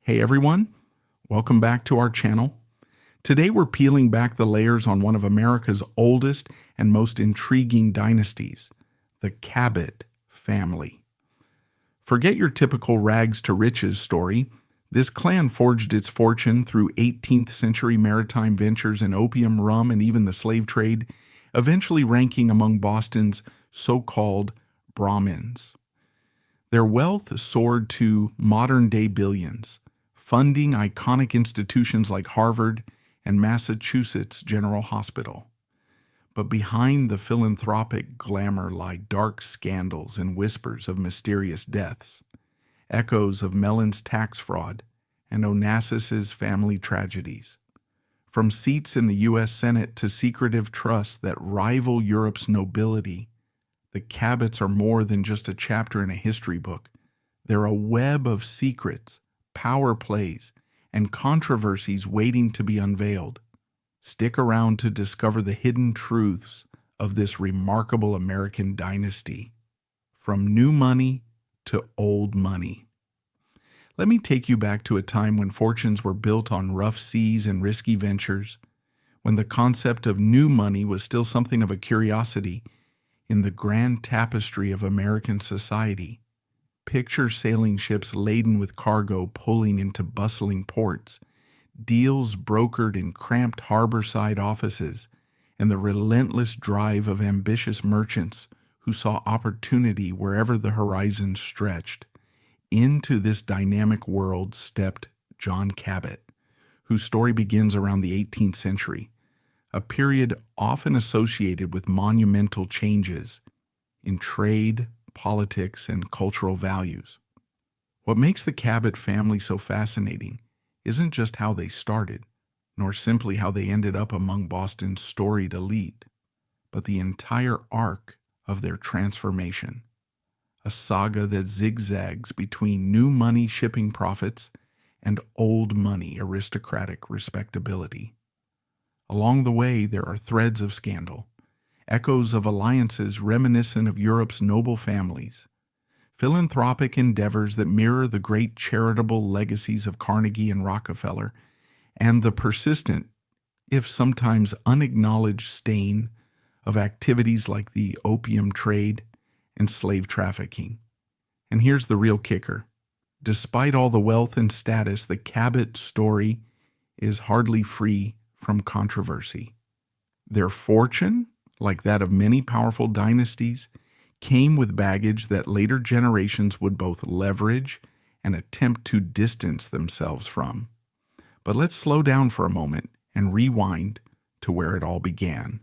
Hey everyone, welcome back to our channel. Today we're peeling back the layers on one of America's oldest and most intriguing dynasties, the Cabot family. Forget your typical rags to riches story. This clan forged its fortune through 18th century maritime ventures in opium, rum, and even the slave trade, eventually ranking among Boston's so-called Brahmins. Their wealth soared to modern-day billions, funding iconic institutions like Harvard and Massachusetts General Hospital. But behind the philanthropic glamour lie dark scandals and whispers of mysterious deaths, echoes of Mellon's tax fraud and Onassis's family tragedies. From seats in the U.S. Senate to secretive trusts that rival Europe's nobility, the Cabots are more than just a chapter in a history book. They're a web of secrets, power plays, and controversies waiting to be unveiled. Stick around to discover the hidden truths of this remarkable American dynasty, from new money to old money. Let me take you back to a time when fortunes were built on rough seas and risky ventures, when the concept of new money was still something of a curiosity in the grand tapestry of American society. Picture sailing ships laden with cargo pulling into bustling ports, deals brokered in cramped harborside offices, and the relentless drive of ambitious merchants who saw opportunity wherever the horizon stretched. Into this dynamic world stepped John Cabot, whose story begins around the 18th century, a period often associated with monumental changes in trade, politics, and cultural values. What makes the Cabot family so fascinating isn't just how they started, nor simply how they ended up among Boston's storied elite, but the entire arc of their transformation, a saga that zigzags between new money shipping profits and old money aristocratic respectability. Along the way, there are threads of scandal, echoes of alliances reminiscent of Europe's noble families, philanthropic endeavors that mirror the great charitable legacies of Carnegie and Rockefeller, and the persistent, if sometimes unacknowledged, stain of activities like the opium trade and slave trafficking. And here's the real kicker. Despite all the wealth and status, the Cabot story is hardly free from controversy. Their fortune, like that of many powerful dynasties, came with baggage that later generations would both leverage and attempt to distance themselves from. But let's slow down for a moment and rewind to where it all began.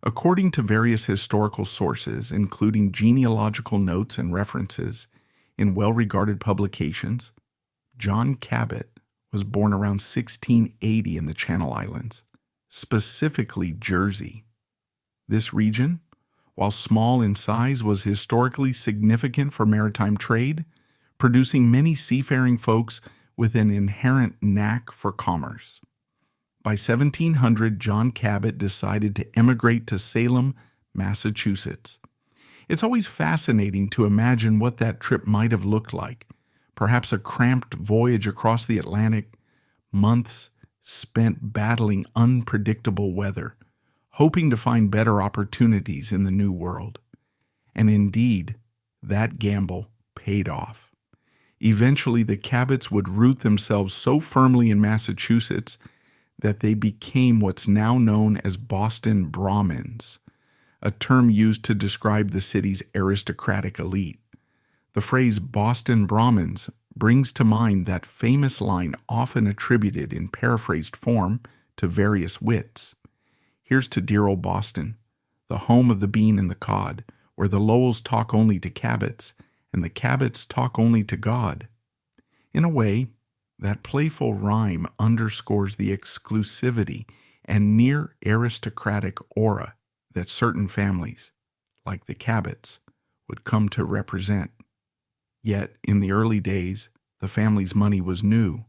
According to various historical sources, including genealogical notes and references in well-regarded publications, John Cabot was born around 1680 in the Channel Islands, specifically Jersey. This region, while small in size, was historically significant for maritime trade, producing many seafaring folks with an inherent knack for commerce. By 1700, John Cabot decided to emigrate to Salem, Massachusetts. It's always fascinating to imagine what that trip might have looked like. Perhaps a cramped voyage across the Atlantic, months spent battling unpredictable weather, hoping to find better opportunities in the new world. And indeed, that gamble paid off. Eventually, the Cabots would root themselves so firmly in Massachusetts that they became what's now known as Boston Brahmins, a term used to describe the city's aristocratic elite. The phrase Boston Brahmins brings to mind that famous line often attributed in paraphrased form to various wits. Here's to dear old Boston, the home of the bean and the cod, where the Lowells talk only to Cabots, and the Cabots talk only to God. In a way, that playful rhyme underscores the exclusivity and near aristocratic aura that certain families, like the Cabots, would come to represent. Yet, in the early days, the family's money was new,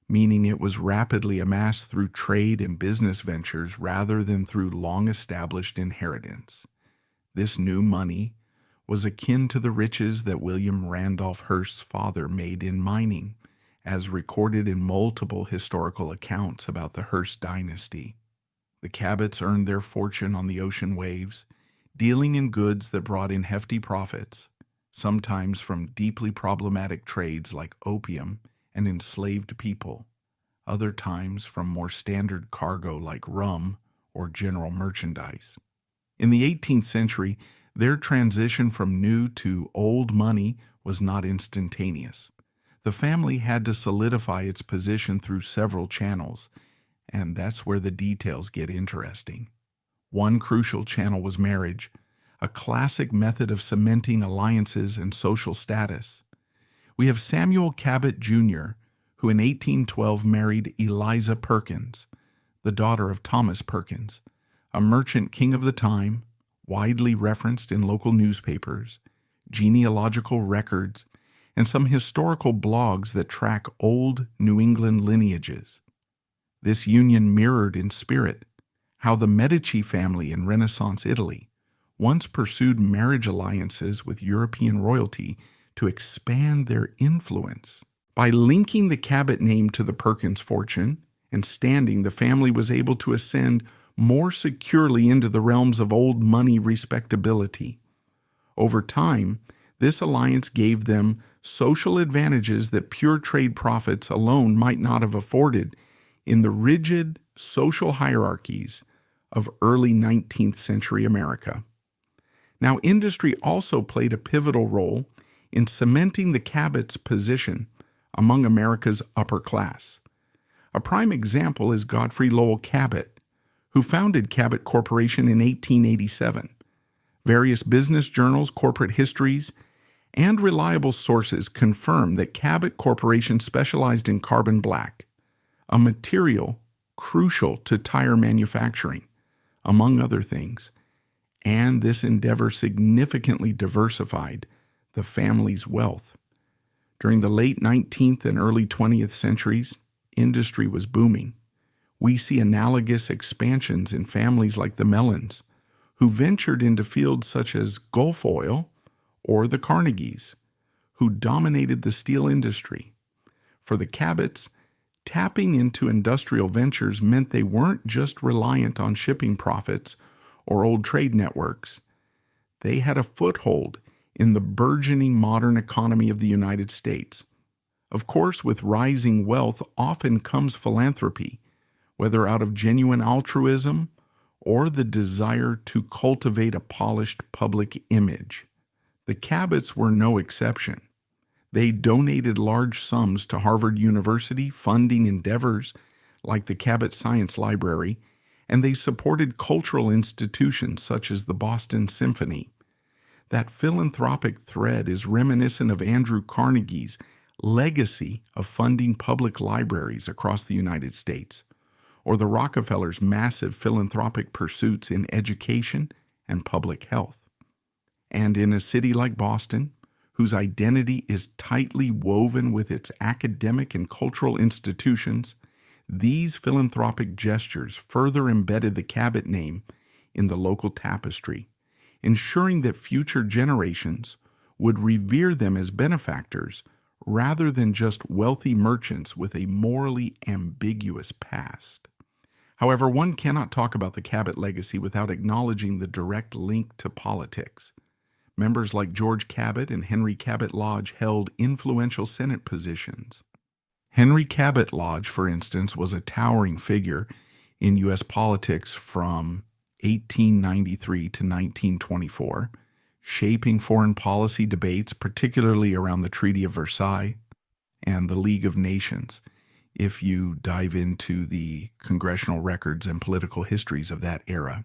meaning it was rapidly amassed through trade and business ventures rather than through long-established inheritance. This new money was akin to the riches that William Randolph Hearst's father made in mining, as recorded in multiple historical accounts about the Hearst dynasty. The Cabots earned their fortune on the ocean waves, dealing in goods that brought in hefty profits, sometimes from deeply problematic trades like opium and enslaved people, other times from more standard cargo like rum or general merchandise. In the 18th century, their transition from new to old money was not instantaneous. The family had to solidify its position through several channels, and that's where the details get interesting. One crucial channel was marriage, a classic method of cementing alliances and social status. We have Samuel Cabot Jr., who in 1812 married Eliza Perkins, the daughter of Thomas Perkins, a merchant king of the time, widely referenced in local newspapers, genealogical records, and some historical blogs that track old New England lineages. This union mirrored in spirit how the Medici family in Renaissance Italy once pursued marriage alliances with European royalty to expand their influence. By linking the Cabot name to the Perkins fortune and standing, the family was able to ascend more securely into the realms of old money respectability. Over time, this alliance gave them social advantages that pure trade profits alone might not have afforded in the rigid social hierarchies of early 19th century America. Now, industry also played a pivotal role in cementing the Cabot's position among America's upper class. A prime example is Godfrey Lowell Cabot, who founded Cabot Corporation in 1887. Various business journals, corporate histories, and reliable sources confirm that Cabot Corporation specialized in carbon black, a material crucial to tire manufacturing, among other things, and this endeavor significantly diversified the family's wealth. During the late 19th and early 20th centuries, industry was booming. We see analogous expansions in families like the Mellons, who ventured into fields such as Gulf oil, or the Carnegies, who dominated the steel industry. For the Cabots, tapping into industrial ventures meant they weren't just reliant on shipping profits or old trade networks. They had a foothold in the burgeoning modern economy of the United States. Of course, with rising wealth often comes philanthropy, whether out of genuine altruism or the desire to cultivate a polished public image. The Cabots were no exception. They donated large sums to Harvard University, funding endeavors like the Cabot Science Library, and they supported cultural institutions such as the Boston Symphony. That philanthropic thread is reminiscent of Andrew Carnegie's legacy of funding public libraries across the United States, or the Rockefellers' massive philanthropic pursuits in education and public health. And in a city like Boston, whose identity is tightly woven with its academic and cultural institutions, these philanthropic gestures further embedded the Cabot name in the local tapestry, ensuring that future generations would revere them as benefactors rather than just wealthy merchants with a morally ambiguous past. However, one cannot talk about the Cabot legacy without acknowledging the direct link to politics. Members like George Cabot and Henry Cabot Lodge held influential Senate positions. Henry Cabot Lodge, for instance, was a towering figure in U.S. politics from 1893 to 1924, shaping foreign policy debates, particularly around the Treaty of Versailles and the League of Nations, if you dive into the congressional records and political histories of that era.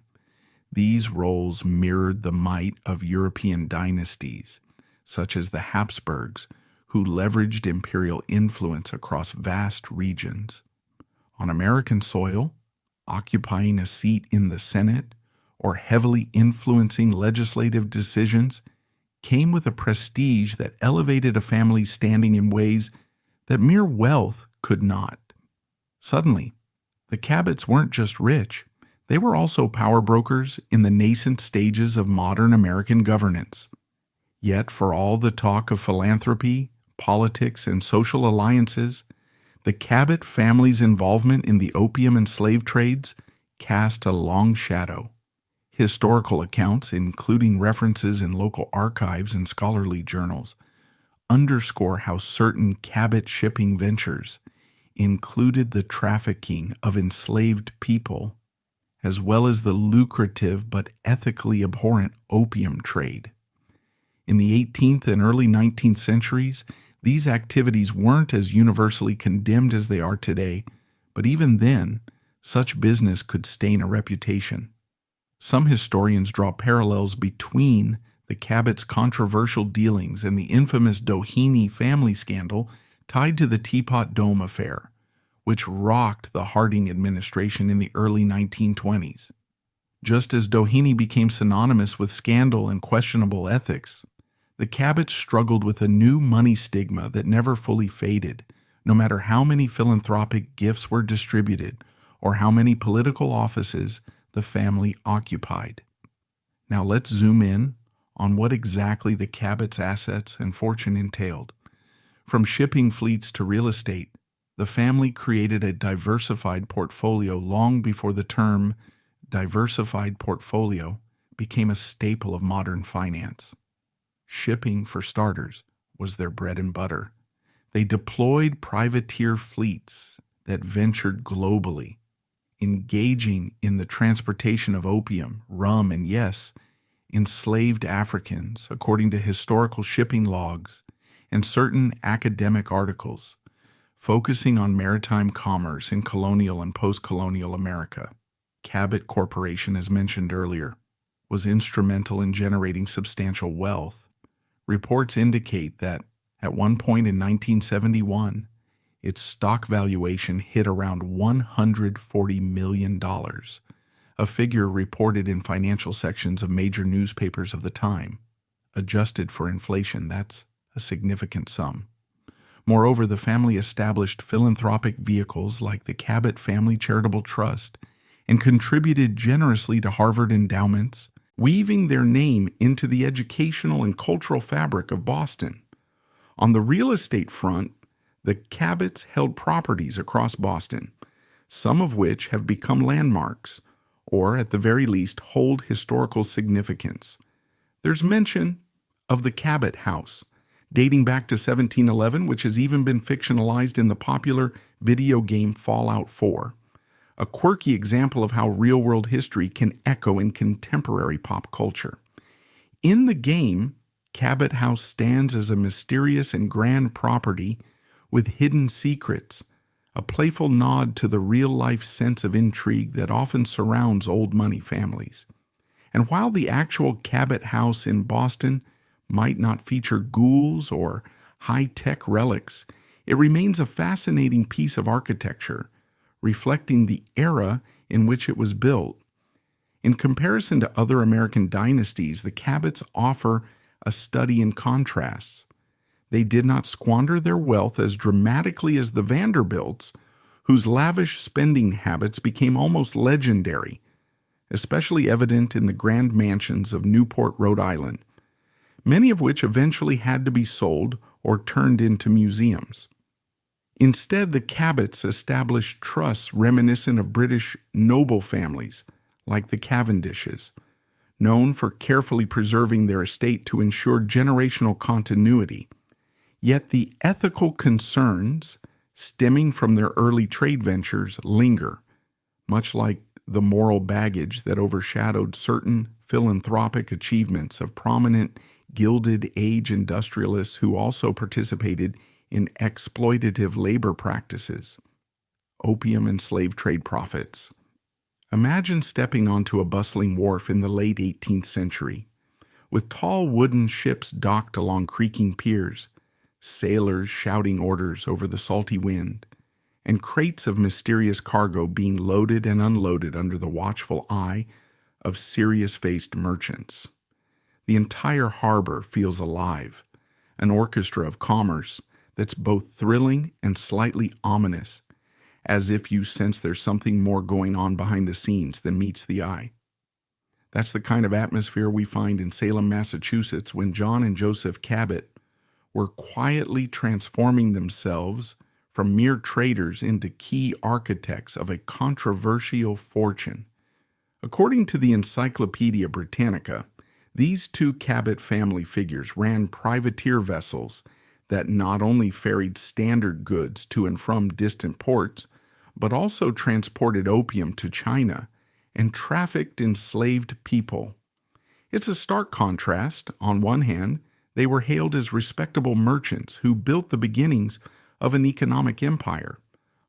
These roles mirrored the might of European dynasties, such as the Habsburgs, who leveraged imperial influence across vast regions. On American soil, occupying a seat in the Senate or heavily influencing legislative decisions came with a prestige that elevated a family's standing in ways that mere wealth could not. Suddenly, the Cabots weren't just rich. They were also power brokers in the nascent stages of modern American governance. Yet, for all the talk of philanthropy, politics, and social alliances, The Cabot family's involvement in the opium and slave trades cast a long shadow. Historical accounts, including references in local archives and scholarly journals, underscore how certain Cabot shipping ventures included the trafficking of enslaved people, as well as the lucrative but ethically abhorrent opium trade. In the 18th and early 19th centuries, these activities weren't as universally condemned as they are today, but even then, such business could stain a reputation. Some historians draw parallels between the Cabot's controversial dealings and the infamous Doheny family scandal tied to the Teapot Dome affair, which rocked the Harding administration in the early 1920s. Just as Doheny became synonymous with scandal and questionable ethics, the Cabots struggled with a new money stigma that never fully faded, no matter how many philanthropic gifts were distributed or how many political offices the family occupied. Now let's zoom in on what exactly the Cabots' assets and fortune entailed. From shipping fleets to real estate, the family created a diversified portfolio long before the term diversified portfolio became a staple of modern finance. Shipping, for starters, was their bread and butter. They deployed privateer fleets that ventured globally, engaging in the transportation of opium, rum, and yes, enslaved Africans, according to historical shipping logs and certain academic articles, focusing on maritime commerce in colonial and post-colonial America. Cabot Corporation, as mentioned earlier, was instrumental in generating substantial wealth. Reports indicate that at one point in 1971, its stock valuation hit around $140 million, a figure reported in financial sections of major newspapers of the time. Adjusted for inflation, that's a significant sum. Moreover, the family established philanthropic vehicles like the Cabot Family Charitable Trust and contributed generously to Harvard endowments, weaving their name into the educational and cultural fabric of Boston. On the real estate front, the Cabots held properties across Boston, some of which have become landmarks, or at the very least hold historical significance. There's mention of the Cabot House, dating back to 1711, which has even been fictionalized in the popular video game Fallout 4. A quirky example of how real-world history can echo in contemporary pop culture. In the game, Cabot House stands as a mysterious and grand property with hidden secrets, a playful nod to the real-life sense of intrigue that often surrounds old money families. And while the actual Cabot House in Boston might not feature ghouls or high-tech relics, it remains a fascinating piece of architecture, reflecting the era in which it was built. In comparison to other American dynasties, the Cabots offer a study in contrasts. They did not squander their wealth as dramatically as the Vanderbilts, whose lavish spending habits became almost legendary, especially evident in the grand mansions of Newport, Rhode Island, many of which eventually had to be sold or turned into museums. Instead, the Cabots established trusts reminiscent of British noble families, like the Cavendishes, known for carefully preserving their estate to ensure generational continuity. Yet the ethical concerns stemming from their early trade ventures linger, much like the moral baggage that overshadowed certain philanthropic achievements of prominent Gilded Age industrialists who also participated in exploitative labor practices, opium and slave trade profits. Imagine stepping onto a bustling wharf in the late 18th century, with tall wooden ships docked along creaking piers, sailors shouting orders over the salty wind, and crates of mysterious cargo being loaded and unloaded under the watchful eye of serious-faced merchants. The entire harbor feels alive, an orchestra of commerce that's both thrilling and slightly ominous, as if you sense there's something more going on behind the scenes than meets the eye. That's the kind of atmosphere we find in Salem, Massachusetts, when John and Joseph Cabot were quietly transforming themselves from mere traders into key architects of a controversial fortune. According to the Encyclopedia Britannica, these two Cabot family figures ran privateer vessels that not only ferried standard goods to and from distant ports, but also transported opium to China and trafficked enslaved people. It's a stark contrast. On one hand, they were hailed as respectable merchants who built the beginnings of an economic empire.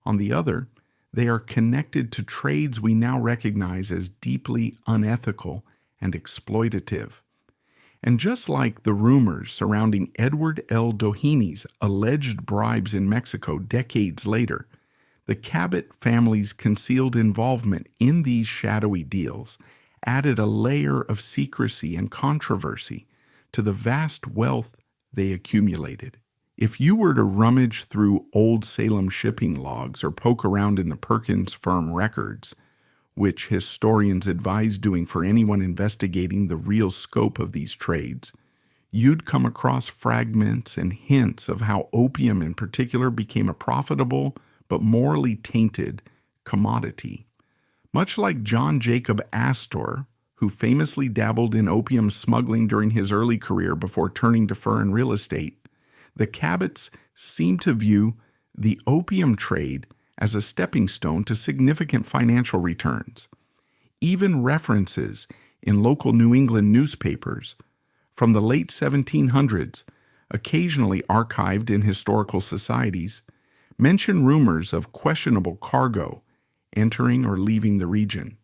On the other, they are connected to trades we now recognize as deeply unethical and exploitative. And just like the rumors surrounding Edward L. Doheny's alleged bribes in Mexico decades later, the Cabot family's concealed involvement in these shadowy deals added a layer of secrecy and controversy to the vast wealth they accumulated. If you were to rummage through old Salem shipping logs or poke around in the Perkins firm records, which historians advise doing for anyone investigating the real scope of these trades, you'd come across fragments and hints of how opium in particular became a profitable but morally tainted commodity. Much like John Jacob Astor, who famously dabbled in opium smuggling during his early career before turning to fur and real estate, the Cabots seem to view the opium trade as a stepping stone to significant financial returns. Even references in local New England newspapers from the late 1700s, occasionally archived in historical societies, mention rumors of questionable cargo entering or leaving the region.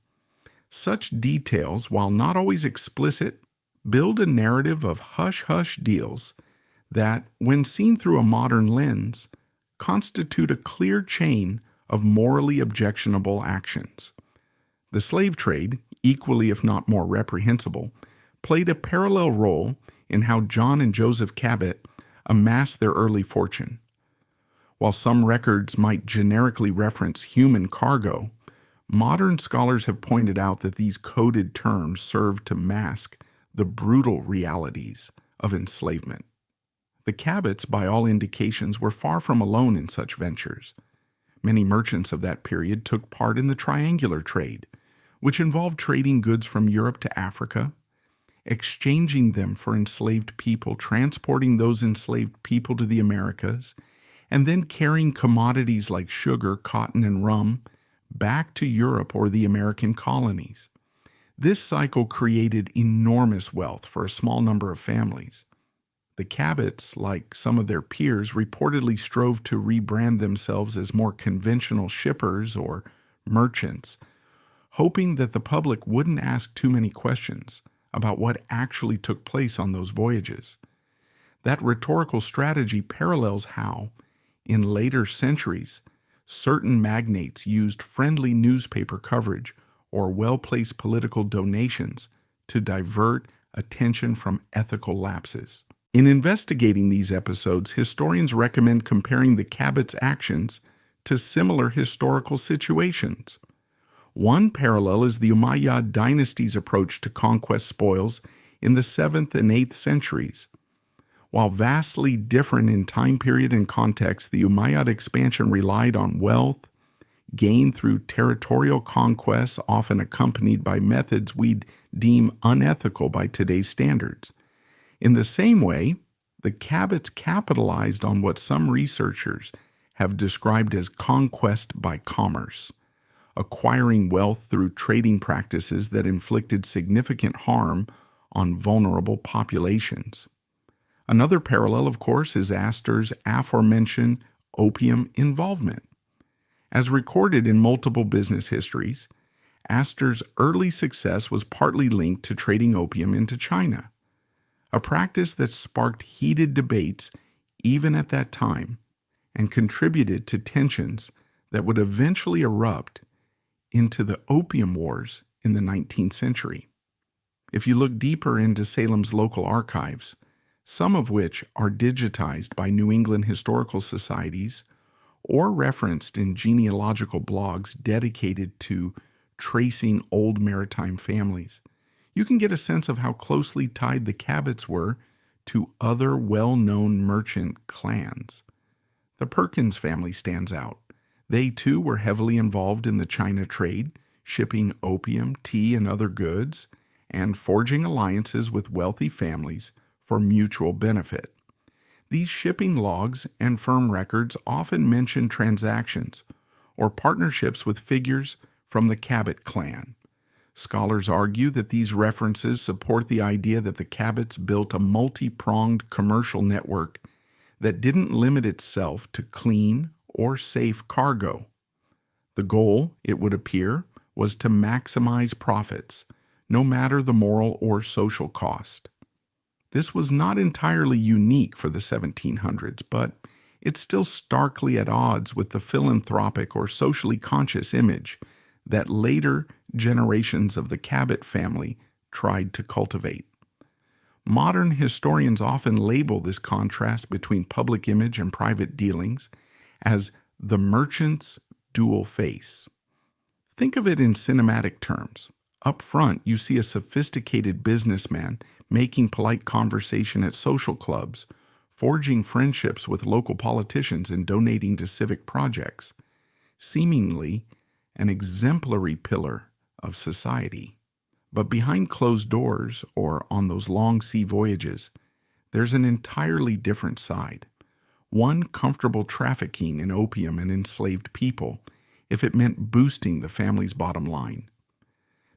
Such details, while not always explicit, build a narrative of hush-hush deals that, when seen through a modern lens, constitute a clear chain of morally objectionable actions. The slave trade, equally if not more reprehensible, played a parallel role in how John and Joseph Cabot amassed their early fortune. While some records might generically reference human cargo, modern scholars have pointed out that these coded terms serve to mask the brutal realities of enslavement. The Cabots, by all indications, were far from alone in such ventures. Many merchants of that period took part in the triangular trade, which involved trading goods from Europe to Africa, exchanging them for enslaved people, transporting those enslaved people to the Americas, and then carrying commodities like sugar, cotton, and rum back to Europe or the American colonies. This cycle created enormous wealth for a small number of families. The Cabots, like some of their peers, reportedly strove to rebrand themselves as more conventional shippers or merchants, hoping that the public wouldn't ask too many questions about what actually took place on those voyages. That rhetorical strategy parallels how, in later centuries, certain magnates used friendly newspaper coverage or well-placed political donations to divert attention from ethical lapses. In investigating these episodes, historians recommend comparing the Cabots' actions to similar historical situations. One parallel is the Umayyad dynasty's approach to conquest spoils in the 7th and 8th centuries. While vastly different in time period and context, the Umayyad expansion relied on wealth gained through territorial conquests, often accompanied by methods we'd deem unethical by today's standards. In the same way, the Cabots capitalized on what some researchers have described as conquest by commerce, acquiring wealth through trading practices that inflicted significant harm on vulnerable populations. Another parallel, of course, is Astor's aforementioned opium involvement. As recorded in multiple business histories, Astor's early success was partly linked to trading opium into China, a practice that sparked heated debates even at that time and contributed to tensions that would eventually erupt into the Opium Wars in the 19th century. If you look deeper into Salem's local archives, some of which are digitized by New England historical societies or referenced in genealogical blogs dedicated to tracing old maritime families, you can get a sense of how closely tied the Cabots were to other well-known merchant clans. The Perkins family stands out. They too were heavily involved in the China trade, shipping opium, tea, and other goods, and forging alliances with wealthy families for mutual benefit. These shipping logs and firm records often mention transactions or partnerships with figures from the Cabot clan. Scholars argue that these references support the idea that the Cabots built a multi-pronged commercial network that didn't limit itself to clean or safe cargo. The goal, it would appear, was to maximize profits, no matter the moral or social cost. This was not entirely unique for the 1700s, but it's still starkly at odds with the philanthropic or socially conscious image that later generations of the Cabot family tried to cultivate. Modern historians often label this contrast between public image and private dealings as the merchant's dual face. Think of it in cinematic terms. Up front, you see a sophisticated businessman making polite conversation at social clubs, forging friendships with local politicians, and donating to civic projects, seemingly an exemplary pillar of society. But behind closed doors, or on those long sea voyages, there's an entirely different side. One comfortable trafficking in opium and enslaved people, if it meant boosting the family's bottom line.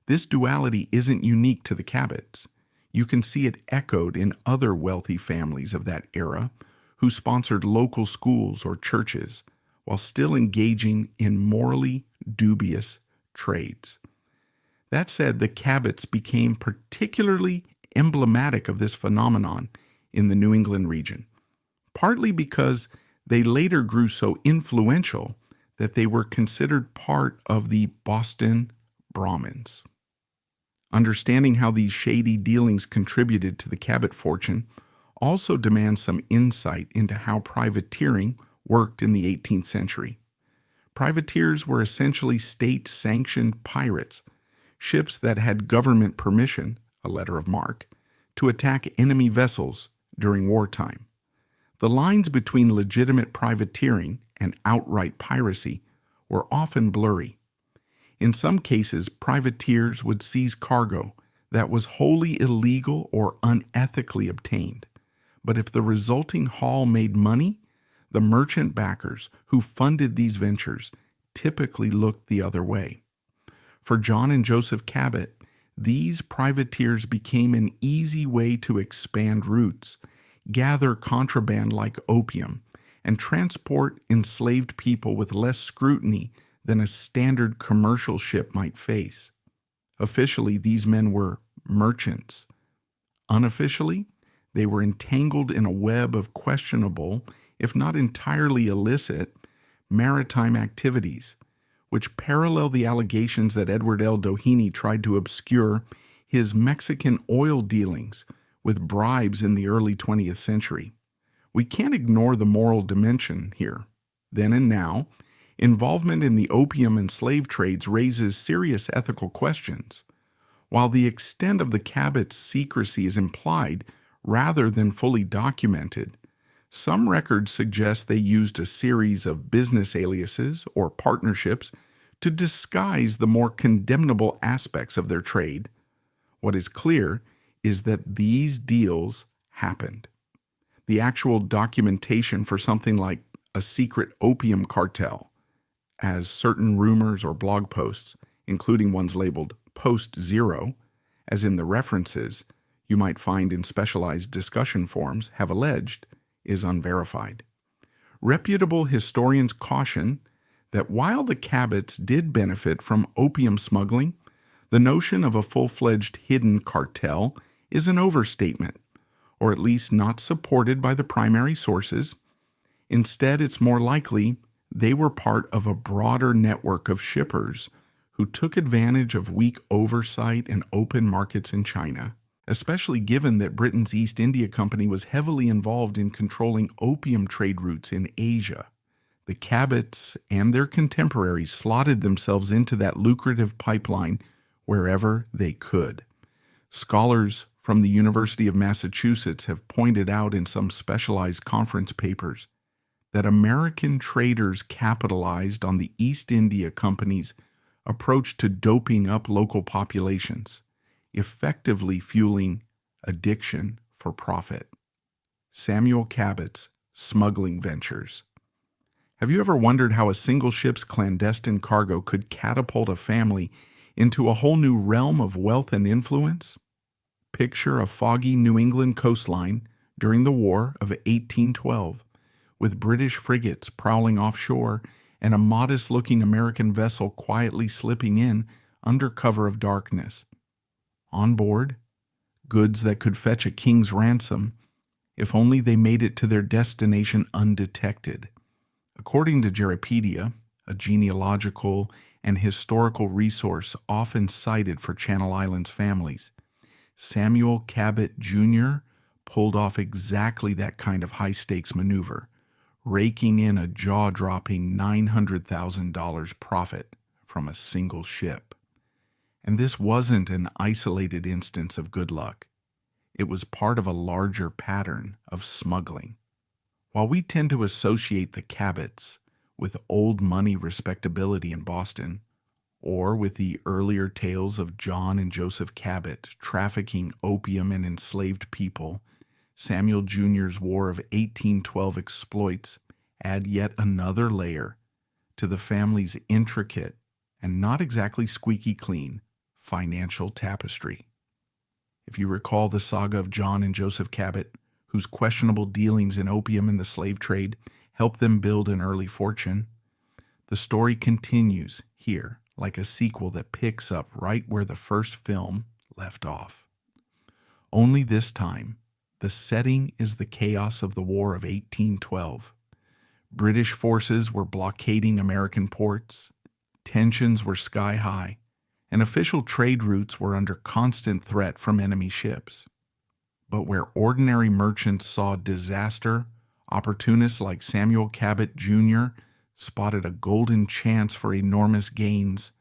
This duality isn't unique to the Cabots. You can see it echoed in other wealthy families of that era who sponsored local schools or churches while still engaging in morally dubious trades. That said, the Cabots became particularly emblematic of this phenomenon in the New England region, partly because they later grew so influential that they were considered part of the Boston Brahmins. Understanding how these shady dealings contributed to the Cabot fortune also demands some insight into how privateering worked in the 18th century. Privateers were essentially state-sanctioned pirates, ships that had government permission, a letter of marque, to attack enemy vessels during wartime. The lines between legitimate privateering and outright piracy were often blurry. In some cases, privateers would seize cargo that was wholly illegal or unethically obtained. But if the resulting haul made money, the merchant backers who funded these ventures typically looked the other way. For John and Joseph Cabot, these privateers became an easy way to expand routes, gather contraband like opium, and transport enslaved people with less scrutiny than a standard commercial ship might face. Officially, these men were merchants. Unofficially, they were entangled in a web of questionable, if not entirely illicit, maritime activities, which parallel the allegations that Edward L. Doheny tried to obscure his Mexican oil dealings with bribes in the early 20th century. We can't ignore the moral dimension here. Then and now, involvement in the opium and slave trades raises serious ethical questions. While the extent of the Cabot's secrecy is implied rather than fully documented, some records suggest they used a series of business aliases or partnerships to disguise the more condemnable aspects of their trade. What is clear is that these deals happened. The actual documentation for something like a secret opium cartel, as certain rumors or blog posts, including ones labeled Post Zero, as in the references you might find in specialized discussion forums, have alleged, is unverified. Reputable historians caution that while the Cabots did benefit from opium smuggling, the notion of a full-fledged hidden cartel is an overstatement, or at least not supported by the primary sources. Instead, it's more likely they were part of a broader network of shippers who took advantage of weak oversight and open markets in China, especially given that Britain's East India Company was heavily involved in controlling opium trade routes in Asia. The Cabots and their contemporaries slotted themselves into that lucrative pipeline wherever they could. Scholars from the University of Massachusetts have pointed out in some specialized conference papers that American traders capitalized on the East India Company's approach to doping up local populations, effectively fueling addiction for profit. Samuel Cabot's smuggling ventures. Have you ever wondered how a single ship's clandestine cargo could catapult a family into a whole new realm of wealth and influence? Picture a foggy New England coastline during the War of 1812, with British frigates prowling offshore and a modest-looking American vessel quietly slipping in under cover of darkness. On board, goods that could fetch a king's ransom, if only they made it to their destination undetected. According to Wikipedia, a genealogical and historical resource often cited for Channel Islands families, Samuel Cabot Jr. pulled off exactly that kind of high-stakes maneuver, raking in a jaw-dropping $900,000 profit from a single ship. And this wasn't an isolated instance of good luck. It was part of a larger pattern of smuggling. While we tend to associate the Cabots with old money respectability in Boston, or with the earlier tales of John and Joseph Cabot trafficking opium and enslaved people, Samuel Jr.'s War of 1812 exploits add yet another layer to the family's intricate and not exactly squeaky clean financial tapestry. If you recall the saga of John and Joseph Cabot, whose questionable dealings in opium and the slave trade helped them build an early fortune, the story continues here like a sequel that picks up right where the first film left off. Only this time, the setting is the chaos of the War of 1812. British forces were blockading American ports, tensions were sky high, and official trade routes were under constant threat from enemy ships. But where ordinary merchants saw disaster, opportunists like Samuel Cabot Jr. spotted a golden chance for enormous gains,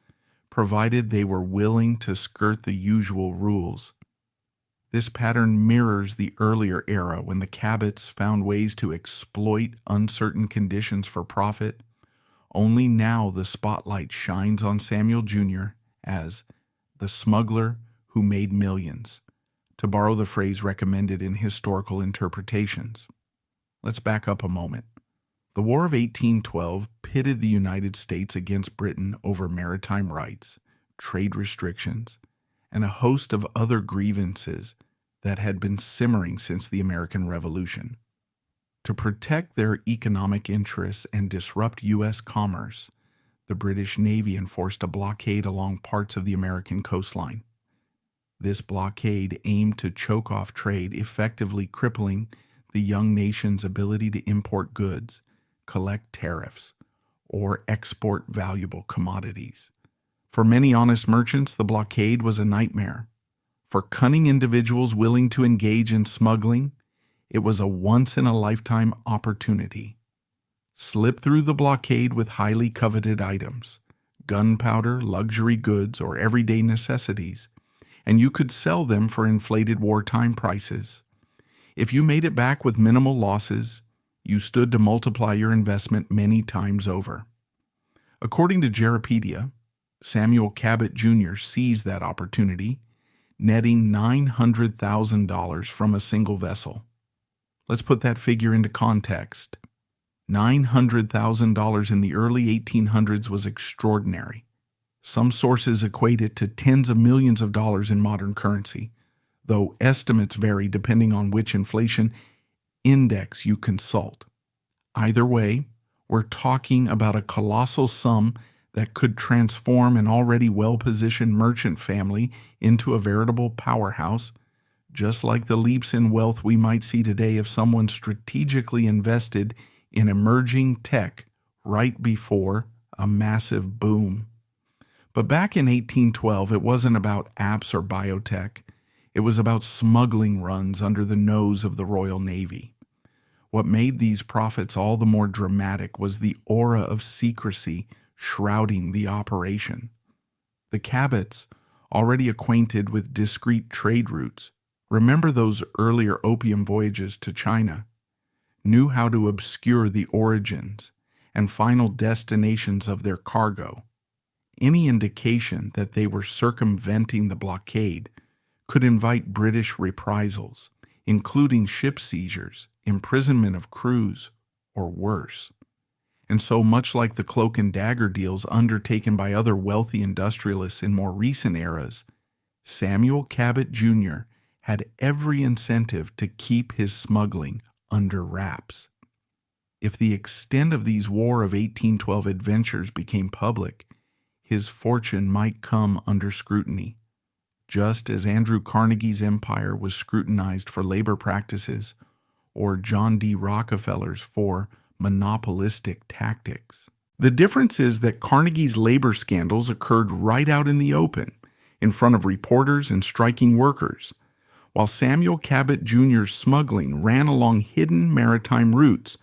provided they were willing to skirt the usual rules. This pattern mirrors the earlier era when the Cabots found ways to exploit uncertain conditions for profit. Only now the spotlight shines on Samuel Jr. as the smuggler who made millions, to borrow the phrase recommended in historical interpretations. Let's back up a moment. The War of 1812 pitted the United States against Britain over maritime rights, trade restrictions, and a host of other grievances that had been simmering since the American Revolution. To protect their economic interests and disrupt U.S. commerce, the British Navy enforced a blockade along parts of the American coastline. This blockade aimed to choke off trade, effectively crippling the young nation's ability to import goods, collect tariffs, or export valuable commodities. For many honest merchants, the blockade was a nightmare. For cunning individuals willing to engage in smuggling, it was a once-in-a-lifetime opportunity. Slip through the blockade with highly coveted items, gunpowder, luxury goods, or everyday necessities, and you could sell them for inflated wartime prices. If you made it back with minimal losses, you stood to multiply your investment many times over. According to Wikipedia, Samuel Cabot Jr. seized that opportunity, netting $900,000 from a single vessel. Let's put that figure into context. $900,000 in the early 1800s was extraordinary. Some sources equate it to tens of millions of dollars in modern currency, though estimates vary depending on which inflation index you consult. Either way, we're talking about a colossal sum that could transform an already well-positioned merchant family into a veritable powerhouse, just like the leaps in wealth we might see today if someone strategically invested in emerging tech right before a massive boom. But back in 1812, it wasn't about apps or biotech. It was about smuggling runs under the nose of the Royal Navy. What made these profits all the more dramatic was the aura of secrecy shrouding the operation. The Cabots, already acquainted with discreet trade routes, remember those earlier opium voyages to China, knew how to obscure the origins and final destinations of their cargo. Any indication that they were circumventing the blockade could invite British reprisals, including ship seizures, imprisonment of crews, or worse. And so, much like the cloak and dagger deals undertaken by other wealthy industrialists in more recent eras, Samuel Cabot Jr. had every incentive to keep his smuggling under wraps. If the extent of these War of 1812 adventures became public, his fortune might come under scrutiny, just as Andrew Carnegie's empire was scrutinized for labor practices or John D. Rockefeller's for monopolistic tactics. The difference is that Carnegie's labor scandals occurred right out in the open, in front of reporters and striking workers, while Samuel Cabot Jr.'s smuggling ran along hidden maritime routes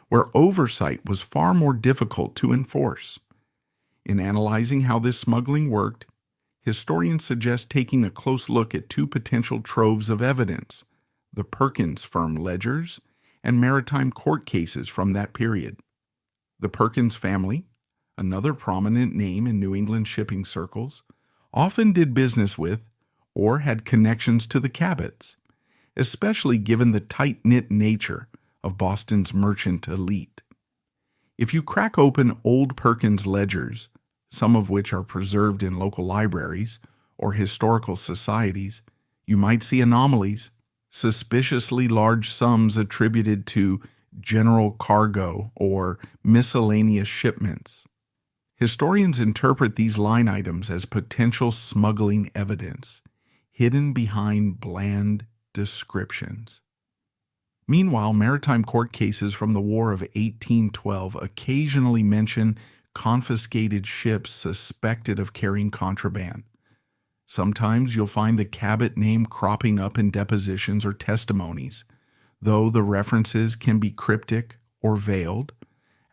where oversight was far more difficult to enforce. In analyzing how this smuggling worked, historians suggest taking a close look at two potential troves of evidence: the Perkins firm ledgers and maritime court cases from that period. The Perkins family, another prominent name in New England shipping circles, often did business with or had connections to the Cabots, especially given the tight-knit nature of Boston's merchant elite. If you crack open old Perkins ledgers, some of which are preserved in local libraries or historical societies, you might see anomalies, suspiciously large sums attributed to general cargo or miscellaneous shipments. Historians interpret these line items as potential smuggling evidence, hidden behind bland descriptions. Meanwhile, maritime court cases from the War of 1812 occasionally mention confiscated ships suspected of carrying contraband. Sometimes you'll find the Cabot name cropping up in depositions or testimonies, though the references can be cryptic or veiled.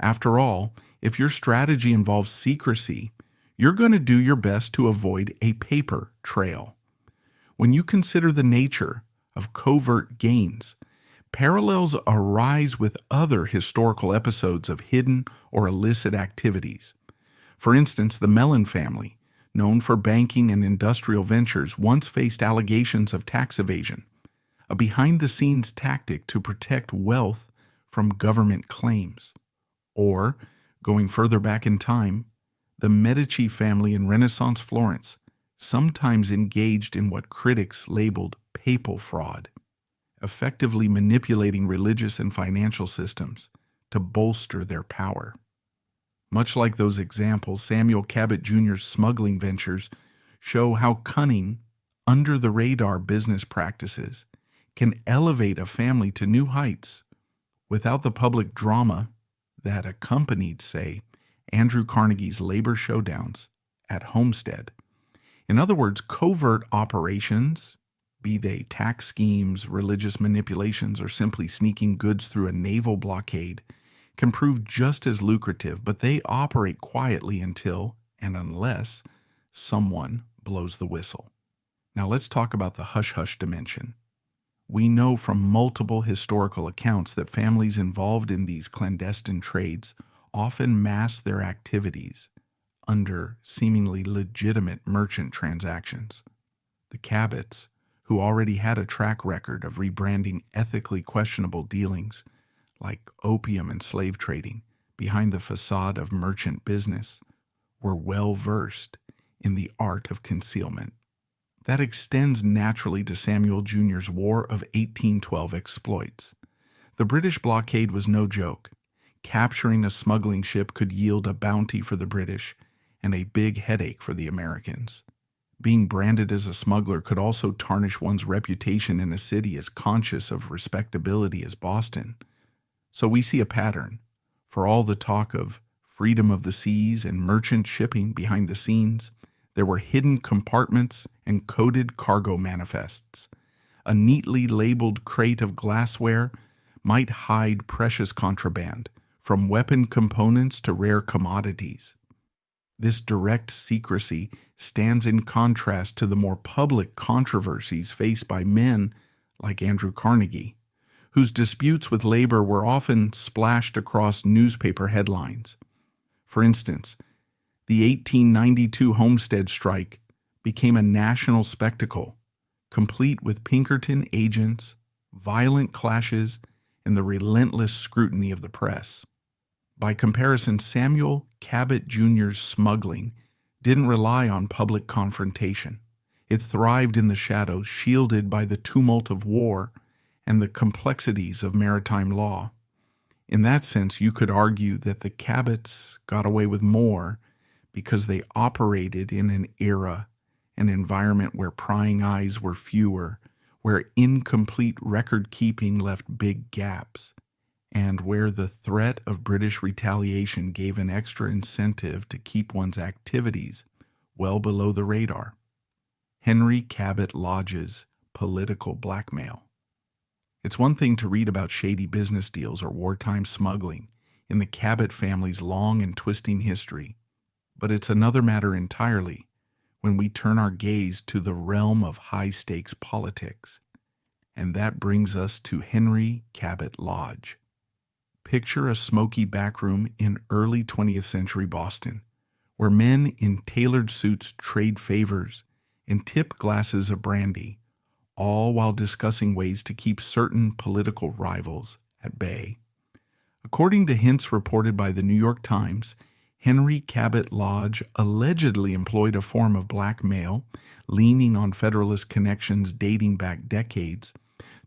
After all, if your strategy involves secrecy, you're going to do your best to avoid a paper trail. When you consider the nature of covert gains, parallels arise with other historical episodes of hidden or illicit activities. For instance, the Mellon family, known for banking and industrial ventures, once faced allegations of tax evasion, a behind-the-scenes tactic to protect wealth from government claims. Or, going further back in time, the Medici family in Renaissance Florence sometimes engaged in what critics labeled papal fraud, effectively manipulating religious and financial systems to bolster their power. Much like those examples, Samuel Cabot Jr.'s smuggling ventures show how cunning, under-the-radar business practices can elevate a family to new heights without the public drama that accompanied, say, Andrew Carnegie's labor showdowns at Homestead. In other words, covert operations, be they tax schemes, religious manipulations, or simply sneaking goods through a naval blockade, can prove just as lucrative, but they operate quietly until and unless someone blows the whistle. Now let's talk about the hush-hush dimension. We know from multiple historical accounts that families involved in these clandestine trades often mask their activities under seemingly legitimate merchant transactions. The Cabots, who already had a track record of rebranding ethically questionable dealings like opium and slave trading behind the facade of merchant business, were well versed in the art of concealment. That extends naturally to Samuel Jr.'s War of 1812 exploits. The British blockade was no joke. Capturing a smuggling ship could yield a bounty for the British and a big headache for the Americans. Being branded as a smuggler could also tarnish one's reputation in a city as conscious of respectability as Boston. So we see a pattern. For all the talk of freedom of the seas and merchant shipping behind the scenes, there were hidden compartments and coded cargo manifests. A neatly labeled crate of glassware might hide precious contraband, from weapon components to rare commodities. This direct secrecy stands in contrast to the more public controversies faced by men like Andrew Carnegie, whose disputes with labor were often splashed across newspaper headlines. For instance, the 1892 Homestead Strike became a national spectacle, complete with Pinkerton agents, violent clashes, and the relentless scrutiny of the press. By comparison, Samuel Cabot Jr.'s smuggling didn't rely on public confrontation. It thrived in the shadows, shielded by the tumult of war and the complexities of maritime law. In that sense, you could argue that the Cabots got away with more because they operated in an era, an environment where prying eyes were fewer, where incomplete record-keeping left big gaps, and where the threat of British retaliation gave an extra incentive to keep one's activities well below the radar. Henry Cabot Lodge's political blackmail. It's one thing to read about shady business deals or wartime smuggling in the Cabot family's long and twisting history, but it's another matter entirely when we turn our gaze to the realm of high-stakes politics. And that brings us to Henry Cabot Lodge. Picture a smoky backroom in early 20th century Boston, where men in tailored suits trade favors and tip glasses of brandy, all while discussing ways to keep certain political rivals at bay. According to hints reported by the New York Times, Henry Cabot Lodge allegedly employed a form of blackmail, leaning on Federalist connections dating back decades,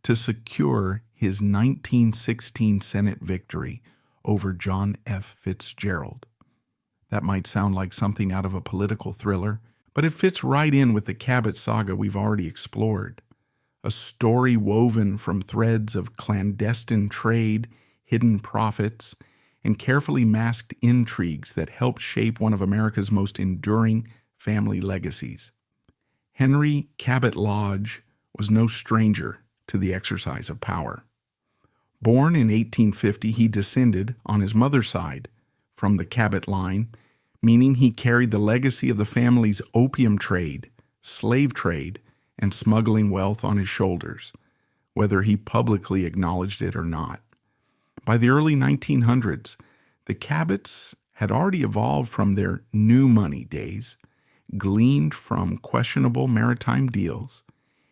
to secure his 1916 Senate victory over John F. Fitzgerald. That might sound like something out of a political thriller, but it fits right in with the Cabot saga we've already explored. A story woven from threads of clandestine trade, hidden profits, and carefully masked intrigues that helped shape one of America's most enduring family legacies. Henry Cabot Lodge was no stranger to the exercise of power. Born in 1850, he descended, on his mother's side, from the Cabot line, meaning he carried the legacy of the family's opium trade, slave trade, and smuggling wealth on his shoulders, whether he publicly acknowledged it or not. By the early 1900s, the Cabots had already evolved from their new money days, gleaned from questionable maritime deals,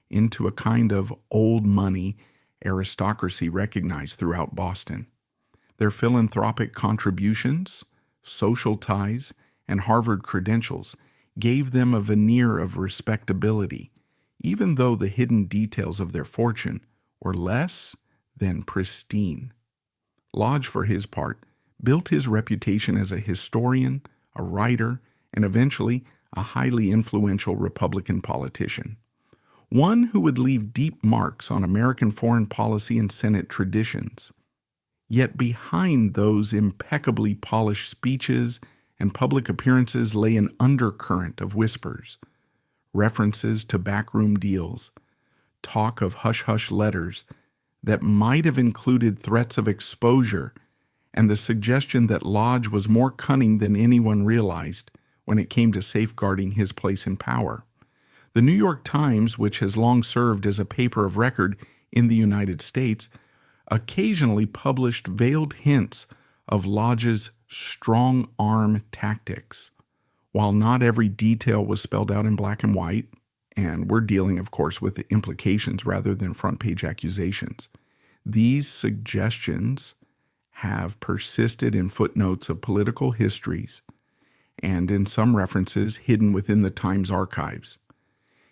into a kind of old money aristocracy recognized throughout Boston. Their philanthropic contributions, social ties, and Harvard credentials gave them a veneer of respectability, even though the hidden details of their fortune were less than pristine. Lodge, for his part, built his reputation as a historian, a writer, and eventually a highly influential Republican politician. One who would leave deep marks on American foreign policy and Senate traditions. Yet behind those impeccably polished speeches and public appearances lay an undercurrent of whispers, references to backroom deals, talk of hush-hush letters that might have included threats of exposure and the suggestion that Lodge was more cunning than anyone realized when it came to safeguarding his place in power. The New York Times, which has long served as a paper of record in the United States, occasionally published veiled hints of Lodge's strong-arm tactics. While not every detail was spelled out in black and white, and we're dealing, of course, with the implications rather than front-page accusations, these suggestions have persisted in footnotes of political histories and in some references hidden within the Times archives.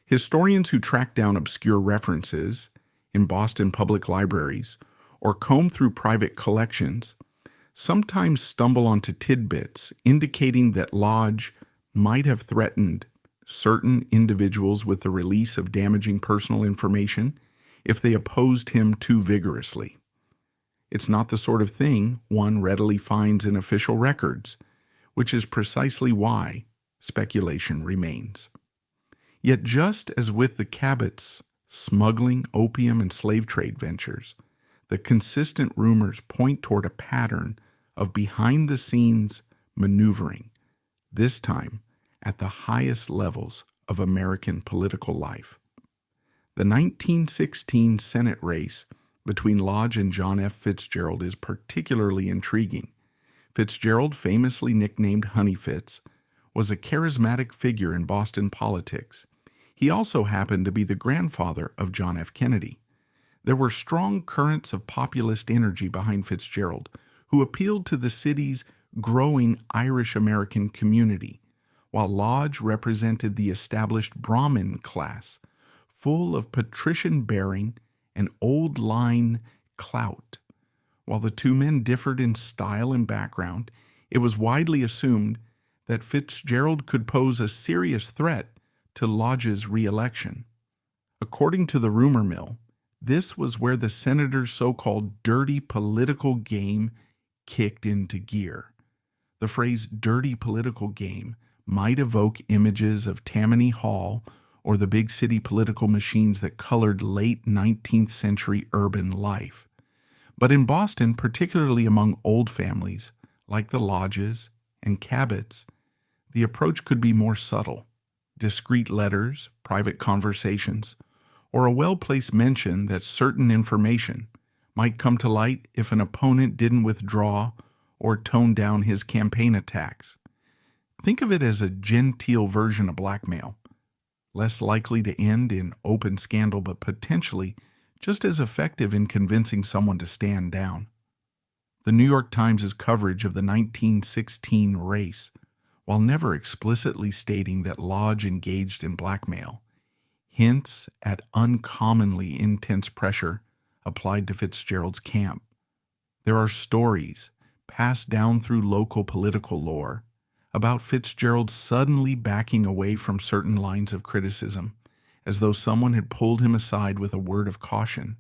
Historians who track down obscure references in Boston public libraries or comb through private collections sometimes stumble onto tidbits indicating that Lodge might have threatened certain individuals with the release of damaging personal information if they opposed him too vigorously. It's not the sort of thing one readily finds in official records, which is precisely why speculation remains. Yet just as with the Cabots' smuggling, opium, and slave trade ventures, the consistent rumors point toward a pattern of behind-the-scenes maneuvering, this time at the highest levels of American political life. The 1916 Senate race between Lodge and John F. Fitzgerald is particularly intriguing. Fitzgerald, famously nicknamed Honey Fitz, was a charismatic figure in Boston politics. He also happened to be the grandfather of John F. Kennedy. There were strong currents of populist energy behind Fitzgerald, who appealed to the city's growing Irish-American community, while Lodge represented the established Brahmin class, full of patrician bearing and old-line clout. While the two men differed in style and background, it was widely assumed that Fitzgerald could pose a serious threat to Lodge's re-election. According to the rumor mill, this was where the senator's so-called dirty political game kicked into gear. The phrase dirty political game might evoke images of Tammany Hall or the big city political machines that colored late 19th century urban life. But in Boston, particularly among old families, like the Lodges and Cabots, the approach could be more subtle. Discreet letters, private conversations, or a well-placed mention that certain information might come to light if an opponent didn't withdraw or tone down his campaign attacks. Think of it as a genteel version of blackmail, less likely to end in open scandal but potentially just as effective in convincing someone to stand down. The New York Times' coverage of the 1916 race, while never explicitly stating that Lodge engaged in blackmail, hints at uncommonly intense pressure applied to Fitzgerald's camp. There are stories passed down through local political lore about Fitzgerald suddenly backing away from certain lines of criticism, as though someone had pulled him aside with a word of caution.